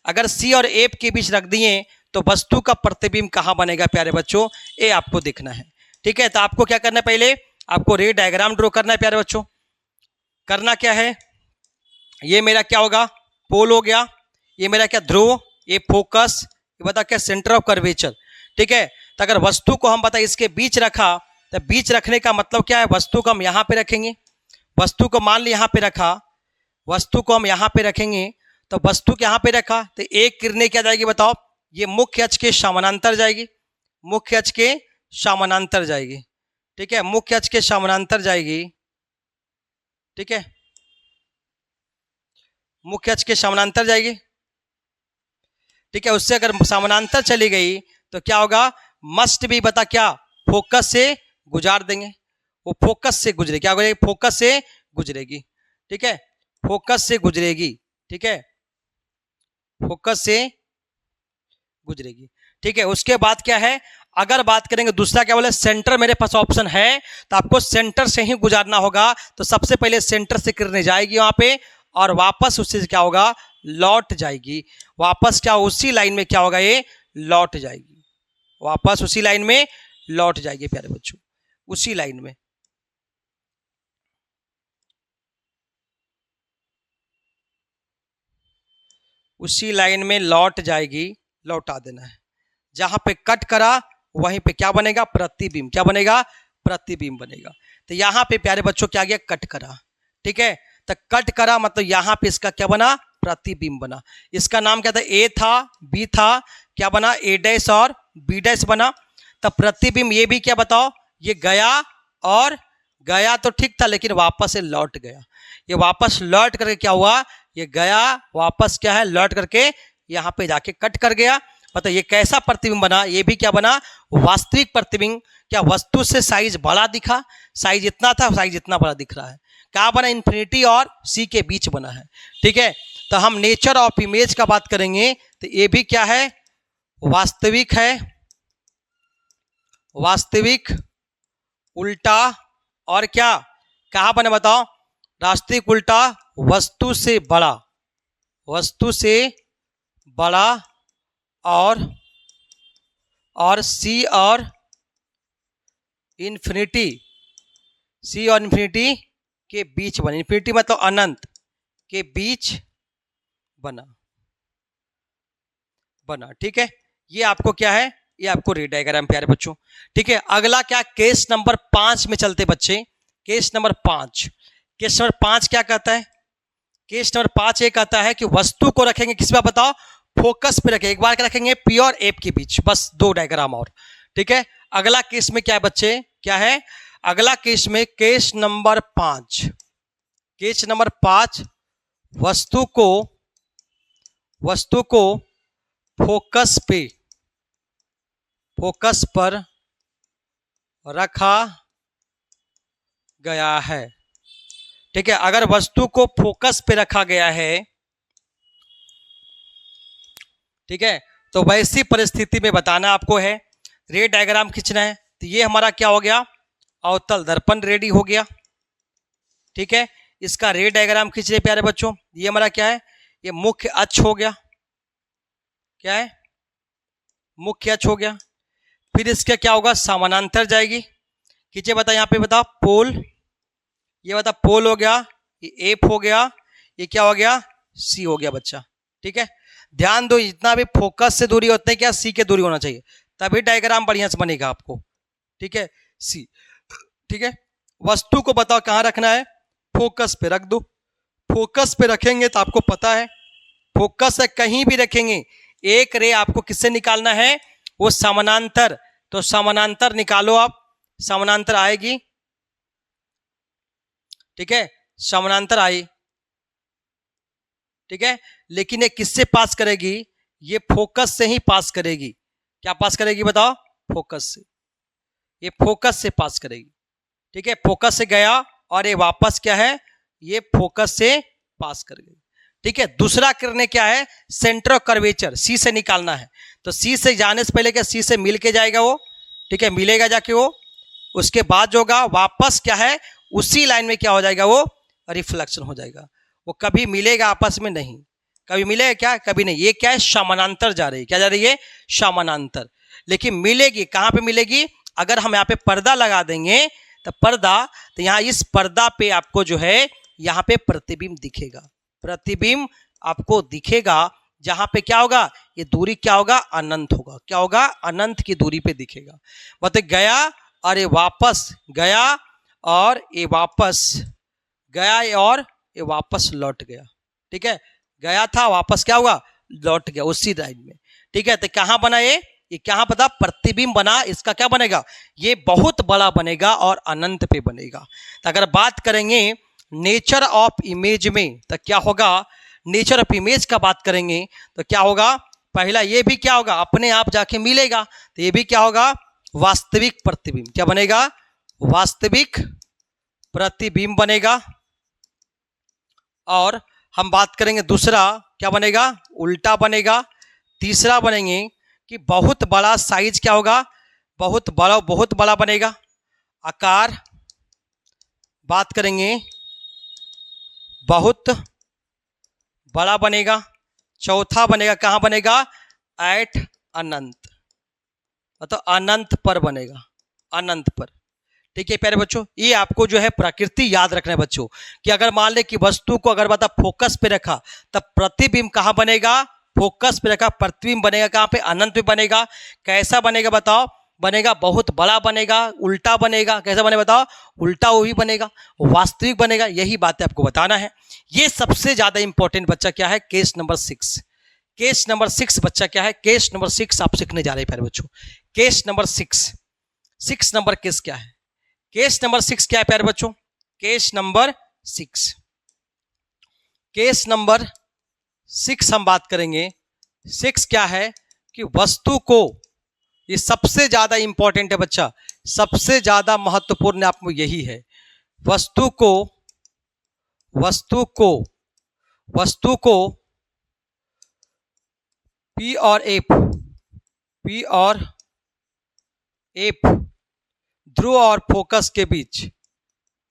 अगर सी और एफ के बीच रख दिए तो वस्तु का प्रतिबिंब कहां बनेगा प्यारे बच्चों, ये आपको देखना है, ठीक है। तो आपको क्या करना है, पहले आपको रे डायग्राम ड्रॉ करना है प्यारे बच्चों। करना क्या है, ये मेरा क्या होगा पोल हो गया, ये मेरा क्या ध्रुव, ये फोकस, ये बता क्या सेंटर ऑफ कर्वेचर, ठीक है। तो अगर वस्तु को हम बता इसके बीच रखा तो बीच रखने का मतलब क्या है, वस्तु को हम यहाँ पे रखेंगे, वस्तु को मान ली यहाँ पे रखा, वस्तु को हम यहाँ पे रखेंगे, तो वस्तु के यहाँ पे रखा तो एक किरणें क्या जाएगी बताओ, ये मुख्य अक्ष के समानांतर जाएगी, मुख्य अक्ष के समानांतर जाएगी। ठीक है, मुख्य अक्ष के समानांतर जाएगी। ठीक है, मुख्य अक्ष के समानांतर जाएगी। ठीक है, उससे अगर समानांतर चली गई तो क्या होगा, मस्ट भी बता क्या, फोकस से गुजार देंगे, वो फोकस से गुजरेगी, क्या गुजरेगी, फोकस से गुजरेगी। ठीक है, फोकस से गुजरेगी। ठीक है, फोकस से गुजरेगी। ठीक है, उसके बाद क्या है, अगर बात करेंगे दूसरा क्या बोले, सेंटर मेरे पास ऑप्शन है, तो आपको सेंटर से ही गुजारना होगा। तो सबसे पहले सेंटर से किरणें जाएगी वहां पे और वापस उससे क्या होगा, लौट जाएगी। वापस क्या उसी लाइन में क्या होगा, ये लौट जाएगी, वापस उसी लाइन में लौट जाएगी प्यारे बच्चों, उसी लाइन में। उसी लाइन में लौट जाएगी, लौटा देना है। जहां पे कट करा वहीं पे क्या बनेगा, प्रतिबिंब। क्या बनेगा, प्रतिबिंब बनेगा। तो यहां पे प्यारे बच्चों क्या गया, कट करा। ठीक है, तो कट करा मतलब यहां पे इसका क्या बना, प्रतिबिंब बना। इसका नाम क्या था, ए था, बी था, क्या बना, ए डैश और बी डैश बना। तब प्रतिबिंब ये भी क्या बताओ, ये गया और गया तो ठीक था, लेकिन वापस से लौट गया। ये वापस लौट करके क्या हुआ, ये गया वापस क्या है, लौट करके यहाँ पे जाके कट कर गया। मतलब ये कैसा प्रतिबिंब बना, ये भी क्या बना, वास्तविक प्रतिबिंब। क्या वस्तु से साइज बड़ा दिखा, साइज इतना था, साइज इतना बड़ा दिख रहा है। क्या बना, इन्फिनिटी और सी के बीच बना है। ठीक है, तो हम नेचर ऑफ इमेज का बात करेंगे तो ये भी क्या है, वास्तविक है, वास्तविक उल्टा और क्या, कहां बने बताओ, वास्तविक उल्टा वस्तु से बड़ा, वस्तु से बड़ा और सी और इन्फिनिटी, सी और इन्फिनिटी के बीच बना। इन्फिनिटी मतलब अनंत के बीच बना। ठीक है, ये आपको क्या है, ये आपको रे डायग्राम प्यारे बच्चों। ठीक है, अगला क्या, केस नंबर 5 में चलते बच्चे। केस नंबर 5, केस नंबर 5 क्या कहता है, केस नंबर 5 ये कहता है कि वस्तु को रखेंगे किस पे बताओ, फोकस पे रखेंगे। एक बार क्या रखेंगे, पी और एफ के बीच, बस 2 डायग्राम और। ठीक है, अगला केस में क्या है बच्चे, क्या है अगला केस में, केस नंबर 5, केस नंबर 5, वस्तु को फोकस पर रखा गया है। ठीक है, अगर वस्तु को फोकस पे रखा गया है, ठीक है, तो वैसी परिस्थिति में बताना आपको है, रे डायग्राम खींचना है। तो ये हमारा क्या हो गया, अवतल दर्पण रेडी हो गया। ठीक है, इसका रे डायग्राम खींच रहे प्यारे बच्चों। ये हमारा क्या है, ये मुख्य अक्ष हो गया, क्या है, मुख्य अक्ष हो गया। फिर इसका क्या होगा, समानांतर जाएगी, खींचे बता, यहाँ पे बता पोल, ये बता पोल हो गया, ये एफ हो गया, ये क्या हो गया, सी हो गया बच्चा। ठीक है, ध्यान दो, जितना भी फोकस से दूरी होते हैं क्या, सी के दूरी होना चाहिए, तभी डायग्राम बढ़िया से बनेगा आपको। ठीक है, सी। ठीक है, वस्तु को बताओ कहां रखना है, फोकस पे रख दो। फोकस पे रखेंगे तो आपको पता है, फोकस से कहीं भी रखेंगे, एक रे आपको किससे निकालना है, वो समानांतर। तो समानांतर निकालो आप, समानांतर आएगी। ठीक है, समानांतर आई। ठीक है, लेकिन ये किससे पास करेगी, ये फोकस से ही पास करेगी। क्या पास करेगी बताओ, फोकस से, ये फोकस से पास करेगी। ठीक है, फोकस से गया और ये वापस क्या है, ये फोकस से पास कर गई। ठीक है, दूसरा करने क्या है, सेंटर ऑफ कर्वेचर सी से निकालना है। तो सी से जाने से पहले क्या, सी से मिल के जाएगा वो। ठीक है, मिलेगा जाके वो, उसके बाद जो होगा वापस क्या है, उसी लाइन में क्या हो जाएगा, वो रिफ्लेक्शन हो जाएगा। वो कभी मिलेगा आपस में नहीं, कभी मिलेगा क्या, कभी नहीं। ये क्या है, समानांतर जा रही है, क्या जा रही है, समानांतर। लेकिन मिलेगी कहां पे मिलेगी, अगर हम यहाँ पे पर्दा लगा देंगे तो पर्दा, तो यहाँ इस पर्दा पे आपको जो है यहाँ पे प्रतिबिंब दिखेगा, प्रतिबिंब आपको दिखेगा। जहां पे क्या होगा, ये दूरी क्या होगा, अनंत होगा। क्या होगा, अनंत की दूरी पे दिखेगा। मतलब गया और ये वापस गया और ये वापस गया और ये वापस लौट गया। ठीक है, गया था वापस क्या हुआ, लौट गया उसी लाइन में। ठीक है, तो कहां बना ये क्या पता, प्रतिबिंब बना। इसका क्या बनेगा, ये बहुत बड़ा बनेगा और अनंत पे बनेगा। तो अगर बात करेंगे नेचर ऑफ इमेज में तो क्या होगा, नेचर ऑफ इमेज का बात करेंगे तो क्या होगा, पहला ये भी क्या होगा, अपने आप जाके मिलेगा। तो ये भी क्या होगा, वास्तविक प्रतिबिंब। क्या बनेगा, वास्तविक प्रतिबिंब बनेगा। और हम बात करेंगे दूसरा क्या बनेगा, उल्टा बनेगा। तीसरा बनेंगे कि बहुत बड़ा साइज क्या होगा, बहुत बड़ा बनेगा आकार। बात करेंगे बहुत बड़ा बनेगा। चौथा बनेगा कहां बनेगा, एट अनंत, मतलब अनंत पर बनेगा, अनंत पर। ठीक है प्यारे बच्चों, ये आपको जो है प्रकृति याद रखना है बच्चों, कि अगर मान ले कि वस्तु को अगर बता फोकस पे रखा तब प्रतिबिंब कहां बनेगा, फोकस पे रखा, प्रतिबिंब बनेगा कहां पे, अनंत पे बनेगा। कैसा बनेगा बताओ, बनेगा बहुत बड़ा बनेगा, उल्टा बनेगा। कैसा बनेगा बताओ, उल्टा वो भी बनेगा, वास्तविक बनेगा। यही बातें आपको बताना है। ये सबसे ज्यादा इंपॉर्टेंट बच्चा क्या है, केस नंबर 6। केस नंबर 6 बच्चा क्या है, केस नंबर 6 आप सीखने जा रहे हैं प्यारे बच्चों। केस नंबर 6 नंबर केस क्या है, केस नंबर 6 क्या है प्यारे बच्चों, केस नंबर 6, केस नंबर 6 हम बात करेंगे। 6 क्या है कि वस्तु को, ये सबसे ज्यादा इंपॉर्टेंट है बच्चा, सबसे ज्यादा महत्वपूर्ण आप में यही है, वस्तु को पी और एफ ध्रुव और फोकस के बीच,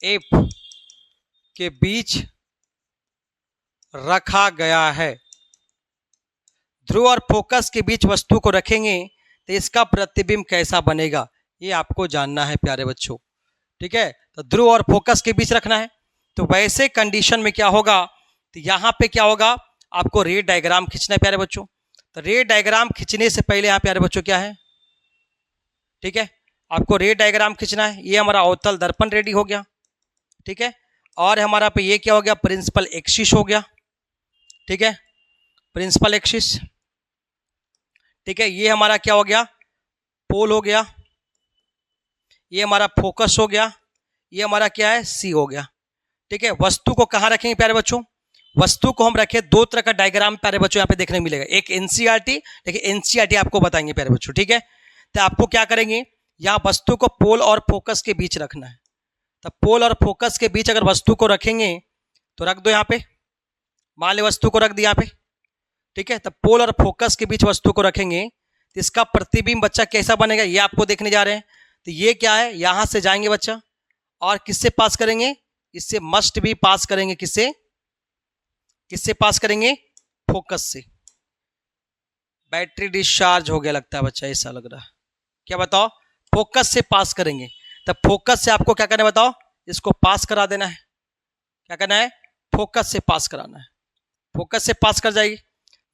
एफ के बीच रखा गया है। ध्रुव और फोकस के बीच वस्तु को रखेंगे तो इसका प्रतिबिंब कैसा बनेगा, ये आपको जानना है प्यारे बच्चों। ठीक है, तो ध्रुव और फोकस के बीच रखना है। तो वैसे कंडीशन में क्या होगा, तो यहां पे क्या होगा, आपको रे डायग्राम खींचना है प्यारे बच्चों। तो रे डायग्राम खींचने से पहले यहां प्यारे बच्चों क्या है, ठीक है, आपको रे डायग्राम खींचना है। ये हमारा अवतल दर्पण रेडी हो गया। ठीक है, और हमारा पे ये क्या हो गया, प्रिंसिपल एक्सिस हो गया। ठीक है, प्रिंसिपल एक्सिस। ठीक है, ये हमारा क्या हो गया, पोल हो गया। ये हमारा फोकस हो गया। ये हमारा क्या है, सी हो गया। ठीक है, वस्तु को कहाँ रखेंगे प्यारे बच्चों, वस्तु को हम रखे, दो तरह का डायग्राम प्यारे बच्चों यहाँ पे देखने मिलेगा। एक एनसीईआरटी, देखिए एनसीईआरटी आपको बताएंगे प्यारे बच्चों। ठीक है, तो आपको क्या करेंगे, यहाँ वस्तु को पोल और फोकस के बीच रखना है। तो पोल और फोकस के बीच अगर वस्तु को रखेंगे तो रख दो यहाँ पे, मान लो वस्तु को रख दिया यहाँ पे। ठीक है, तो पोल और फोकस के बीच वस्तु को रखेंगे तो इसका प्रतिबिंब बच्चा कैसा बनेगा, ये आपको देखने जा रहे हैं। तो ये क्या है, यहां से जाएंगे बच्चा और किससे पास करेंगे, इससे मस्ट भी पास करेंगे। किससे पास करेंगे, फोकस से। बैटरी डिस्चार्ज हो गया लगता है बच्चा, ऐसा लग रहा है, क्या बताओ, फोकस से पास करेंगे। तब फोकस से आपको क्या करना है बताओ, इसको पास करा देना है। क्या करना है, फोकस से पास कराना है। फोकस से पास कर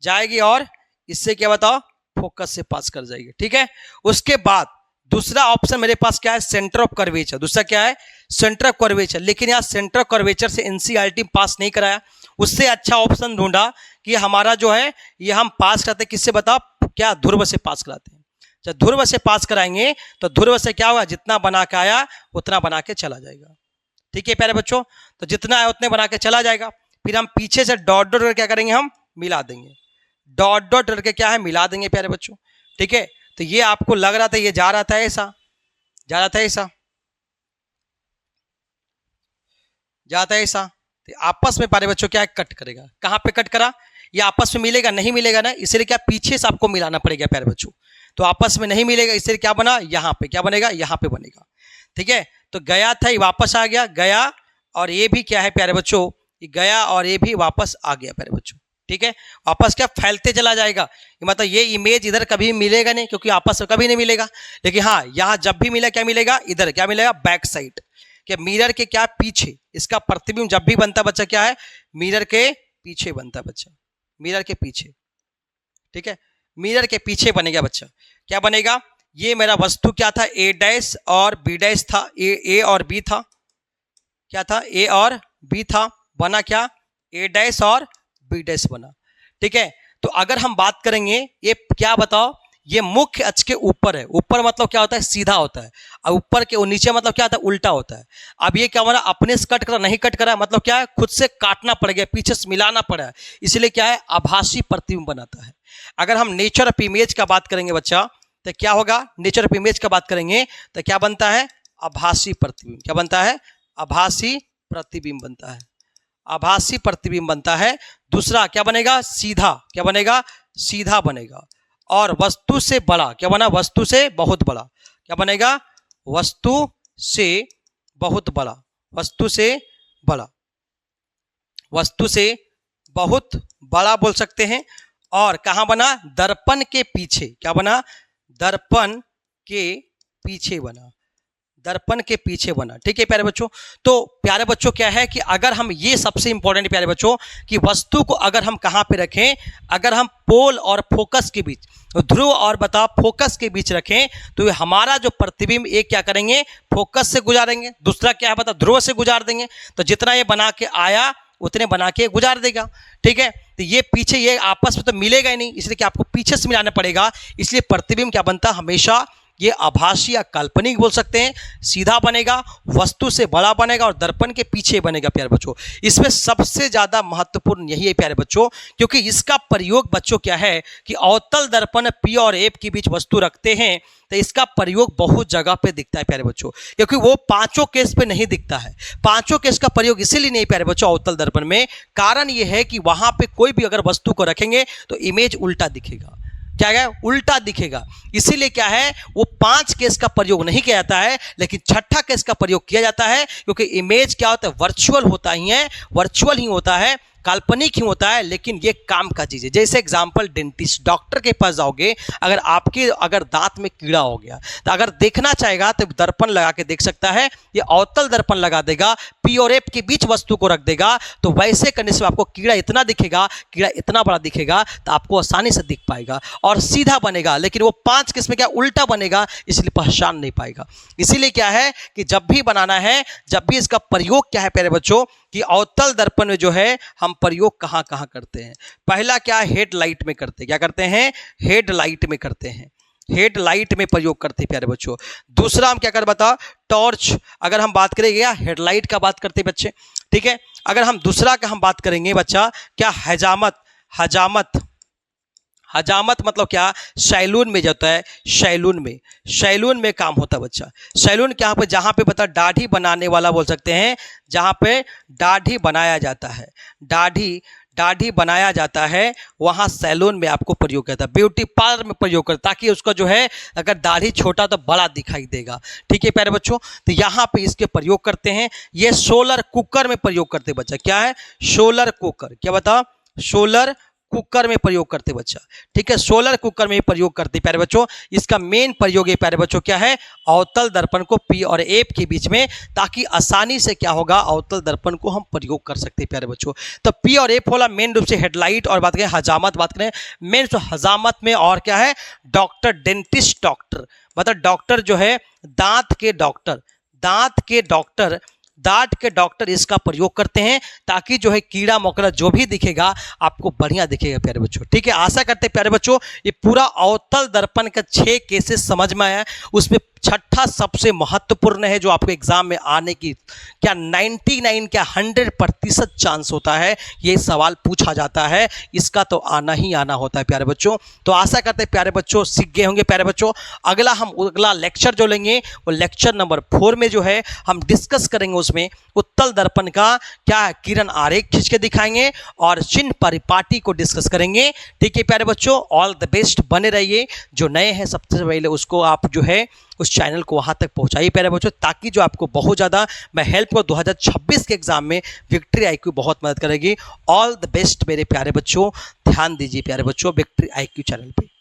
जाएगी और इससे क्या बताओ, फोकस से पास कर जाएगी। ठीक है, उसके बाद दूसरा ऑप्शन मेरे पास क्या है, सेंटर ऑफ कर्वेचर। दूसरा क्या है, सेंटर ऑफ कर्वेचर। लेकिन यहाँ सेंटर ऑफ कर्वेचर से एनसीईआरटी पास नहीं कराया, उससे अच्छा ऑप्शन ढूंढा कि हमारा जो है ये हम पास कराते किससे बताओ, क्या ध्रुव से पास कराते हैं। जब ध्रुव से पास कराएंगे तो ध्रुव से क्या होगा, जितना बना के आया उतना बना के चला जाएगा। ठीक है प्यारे बच्चों, तो जितना आया उतने बना के चला जाएगा। फिर हम पीछे से डॉट डॉट क्या करेंगे, हम मिला देंगे। डॉट डॉट करके क्या है, मिला देंगे प्यारे बच्चों। ठीक है, तो ये आपको लग रहा था ये जा रहा था ऐसा, जा रहा था ऐसा, जाता है ऐसा, तो आपस में प्यारे बच्चों क्या है, कट करेगा। कहां पे कट करा, ये आपस में मिलेगा नहीं मिलेगा ना, इसलिए क्या पीछे से आपको मिलाना पड़ेगा प्यारे बच्चों। तो आपस में नहीं मिलेगा, इसलिए क्या बना, यहां पे क्या बनेगा, यहां पे बनेगा। ठीक है, तो गया था ये वापस आ गया, गया और ये भी क्या है प्यारे बच्चों, ये गया और ये भी वापस आ गया प्यारे बच्चों। ठीक है, वापस क्या फैलते चला जाएगा, मतलब ये इमेज इधर कभी मिलेगा नहीं, क्योंकि आपस में कभी नहीं मिलेगा। लेकिन हाँ, यहाँ जब भी मिला क्या मिलेगा, इधर क्या मिलेगा, बैक साइड के मिरर के क्या पीछे। इसका प्रतिबिंब जब भी बनता बच्चा क्या है, मिरर के पीछे बनता बच्चा, मिरर के पीछे। ठीक है, मिरर के पीछे बनेगा बच्चा। क्या बनेगा, ये मेरा वस्तु क्या था, ए डैश और बी डैश था, ए और बी था। क्या था, ए और बी था, बना क्या, ए डैश और बी डैश बना। ठीक है, तो अगर हम बात करेंगे ये क्या बताओ, ये मुख्य अक्ष के ऊपर है। ऊपर मतलब क्या होता है, सीधा होता है, और ऊपर के नीचे मतलब क्या होता है, उल्टा होता है। अब ये क्या बना, अपने से कट करा, नहीं कट करा, मतलब क्या है, खुद से काटना पड़ गया, पीछे से मिलाना पड़ा, इसलिए क्या है, आभासी प्रतिबिंब बनाता है। अगर हम नेचर ऑफ इमेज का बात करेंगे बच्चा, तो क्या होगा, नेचर ऑफ इमेज का बात करेंगे तो क्या बनता है, आभासी प्रतिबिंब। क्या बनता है, आभासी प्रतिबिंब बनता है, आभासी प्रतिबिंब बनता है। दूसरा क्या बनेगा, सीधा। क्या बनेगा, सीधा बनेगा। और वस्तु से बड़ा, क्या बना, वस्तु से बहुत बड़ा। क्या बनेगा, वस्तु से बहुत बड़ा, वस्तु से बड़ा, वस्तु से बहुत बड़ा बोल सकते हैं। और कहां बना, दर्पण के पीछे। क्या बना, दर्पण के पीछे बना, दर्पण के पीछे बना। ठीक है प्यारे बच्चों, तो प्यारे बच्चों क्या है कि अगर हम, ये सबसे इंपॉर्टेंट प्यारे बच्चों, कि वस्तु को अगर हम कहां पे रखें, अगर हम पोल और फोकस के बीच, ध्रुव और बता फोकस के बीच रखें, तो ये हमारा जो प्रतिबिंब एक क्या करेंगे, फोकस से गुजारेंगे। दूसरा क्या है बता, ध्रुव से गुजार देंगे। तो जितना ये बना के आया उतने बना के गुजार देगा। ठीक है, तो ये पीछे, ये आपस में तो मिलेगा ही नहीं, इसलिए कि आपको पीछे से मिलाना पड़ेगा। इसलिए प्रतिबिंब क्या बनता है, हमेशा ये आभासी या काल्पनिक बोल सकते हैं, सीधा बनेगा, वस्तु से बड़ा बनेगा और दर्पण के पीछे बनेगा प्यारे बच्चों। इसमें सबसे ज्यादा महत्वपूर्ण यही है प्यारे बच्चों, क्योंकि इसका प्रयोग बच्चों क्या है कि अवतल दर्पण पी और एफ के बीच वस्तु रखते हैं, तो इसका प्रयोग बहुत जगह पे दिखता है प्यारे बच्चों, क्योंकि वो पांचों केस पे नहीं दिखता है। पांचों केस का प्रयोग इसीलिए नहीं प्यारे बच्चों अवतल दर्पण में, कारण ये है कि वहां पे कोई भी अगर वस्तु को रखेंगे तो इमेज उल्टा दिखेगा। क्या है, उल्टा दिखेगा। इसीलिए क्या है, वो 5 केस का प्रयोग नहीं किया जाता है, लेकिन छठा केस का प्रयोग किया जाता है, क्योंकि इमेज क्या होता है, वर्चुअल होता ही है, वर्चुअल ही होता है, काल्पनिक ही होता है, लेकिन ये काम का चीज है। जैसे एग्जांपल, डेंटिस्ट, डॉक्टर के पास जाओगे, अगर आपके अगर दांत में कीड़ा हो गया तो अगर देखना चाहेगा तो दर्पण लगा के देख सकता है, ये अवतल दर्पण लगा देगा, पी और एफ के बीच वस्तु को रख देगा, तो वैसे करने से आपको कीड़ा इतना दिखेगा, कीड़ा इतना बड़ा दिखेगा, तो आपको आसानी से दिख पाएगा और सीधा बनेगा। लेकिन वो 5 केस में क्या उल्टा बनेगा, इसलिए पहचान नहीं पाएगा। इसीलिए क्या है कि जब भी बनाना है, जब भी इसका प्रयोग क्या है प्यारे बच्चों, कि अवतल दर्पण में जो है हम प्रयोग कहां कहां करते हैं। पहला क्या, हेडलाइट में करते हैं। क्या करते हैं, हेडलाइट में करते हैं, हेडलाइट में प्रयोग करते हैं प्यारे बच्चों। दूसरा हम क्या कर बता, टॉर्च, अगर हम बात करेंगे या हेडलाइट का बात करते हैं बच्चे। ठीक है, अगर हम दूसरा का हम बात करेंगे बच्चा, क्या, हजामत। हजामत, हजामत मतलब क्या, सैलून में जाता है, सैलून में, सैलून में काम होता है बच्चा। सैलून क्या पे, जहां पे बता दाढ़ी बनाने वाला बोल सकते हैं, जहां पे दाढ़ी बनाया जाता है, दाढ़ी बनाया जाता है, वहां सैलून में आपको प्रयोग करता है। ब्यूटी पार्लर में प्रयोग करता है, ताकि उसका जो है अगर दाढ़ी छोटा तो बड़ा दिखाई देगा। ठीक है प्यारे बच्चों, तो यहाँ पे इसके प्रयोग करते हैं। ये सोलर कुकर में प्रयोग करते बच्चा। क्या है, सोलर कुकर। क्या बता, सोलर कुकर में प्रयोग करते बच्चा। ठीक है, सोलर कुकर में प्रयोग करते प्यारे बच्चों। इसका मेन प्रयोग है प्यारे बच्चों क्या है, अवतल दर्पण को पी और एफ के बीच में, ताकि आसानी से क्या होगा, अवतल दर्पण को हम प्रयोग कर सकते हैं प्यारे बच्चों। तो पी और एफ होला मेन रूप से हेडलाइट, और बात करें हजामत, बात करें मेन तो हजामत में, और क्या है, डॉक्टर, डेंटिस्ट डॉक्टर, मतलब डॉक्टर जो है दांत के डॉक्टर, दांत के डॉक्टर, दांत के डॉक्टर इसका प्रयोग करते हैं, ताकि जो है कीड़ा मकोड़ा जो भी दिखेगा आपको बढ़िया दिखेगा प्यारे बच्चों। ठीक है, आशा करते हैं प्यारे बच्चों ये पूरा अवतल दर्पण का 6 केसेस समझ में आया। उसमें छठा सबसे महत्वपूर्ण है, जो आपको एग्जाम में आने की क्या 99 क्या 100% चांस होता है, ये सवाल पूछा जाता है, इसका तो आना ही आना होता है प्यारे बच्चों। तो आशा करते हैं प्यारे बच्चों सीख गए होंगे प्यारे बच्चों। अगला लेक्चर जो लेंगे वो लेक्चर नंबर 4 में जो है हम डिस्कस करेंगे, उसमें उत्तल दर्पण का क्या है, किरण आरेख खींच के दिखाएंगे और चिन्ह परिपाटी को डिस्कस करेंगे। ठीक है प्यारे बच्चों, ऑल द बेस्ट, बने रहिए। जो नए हैं सबसे पहले उसको आप जो है उस चैनल को वहां तक पहुंचाइए प्यारे बच्चों, ताकि जो आपको बहुत ज़्यादा मैं हेल्प को 2026 के एग्जाम में विक्ट्री IQ बहुत मदद करेगी। ऑल द बेस्ट मेरे प्यारे बच्चों, ध्यान दीजिए प्यारे बच्चों विक्ट्री IQ चैनल पे।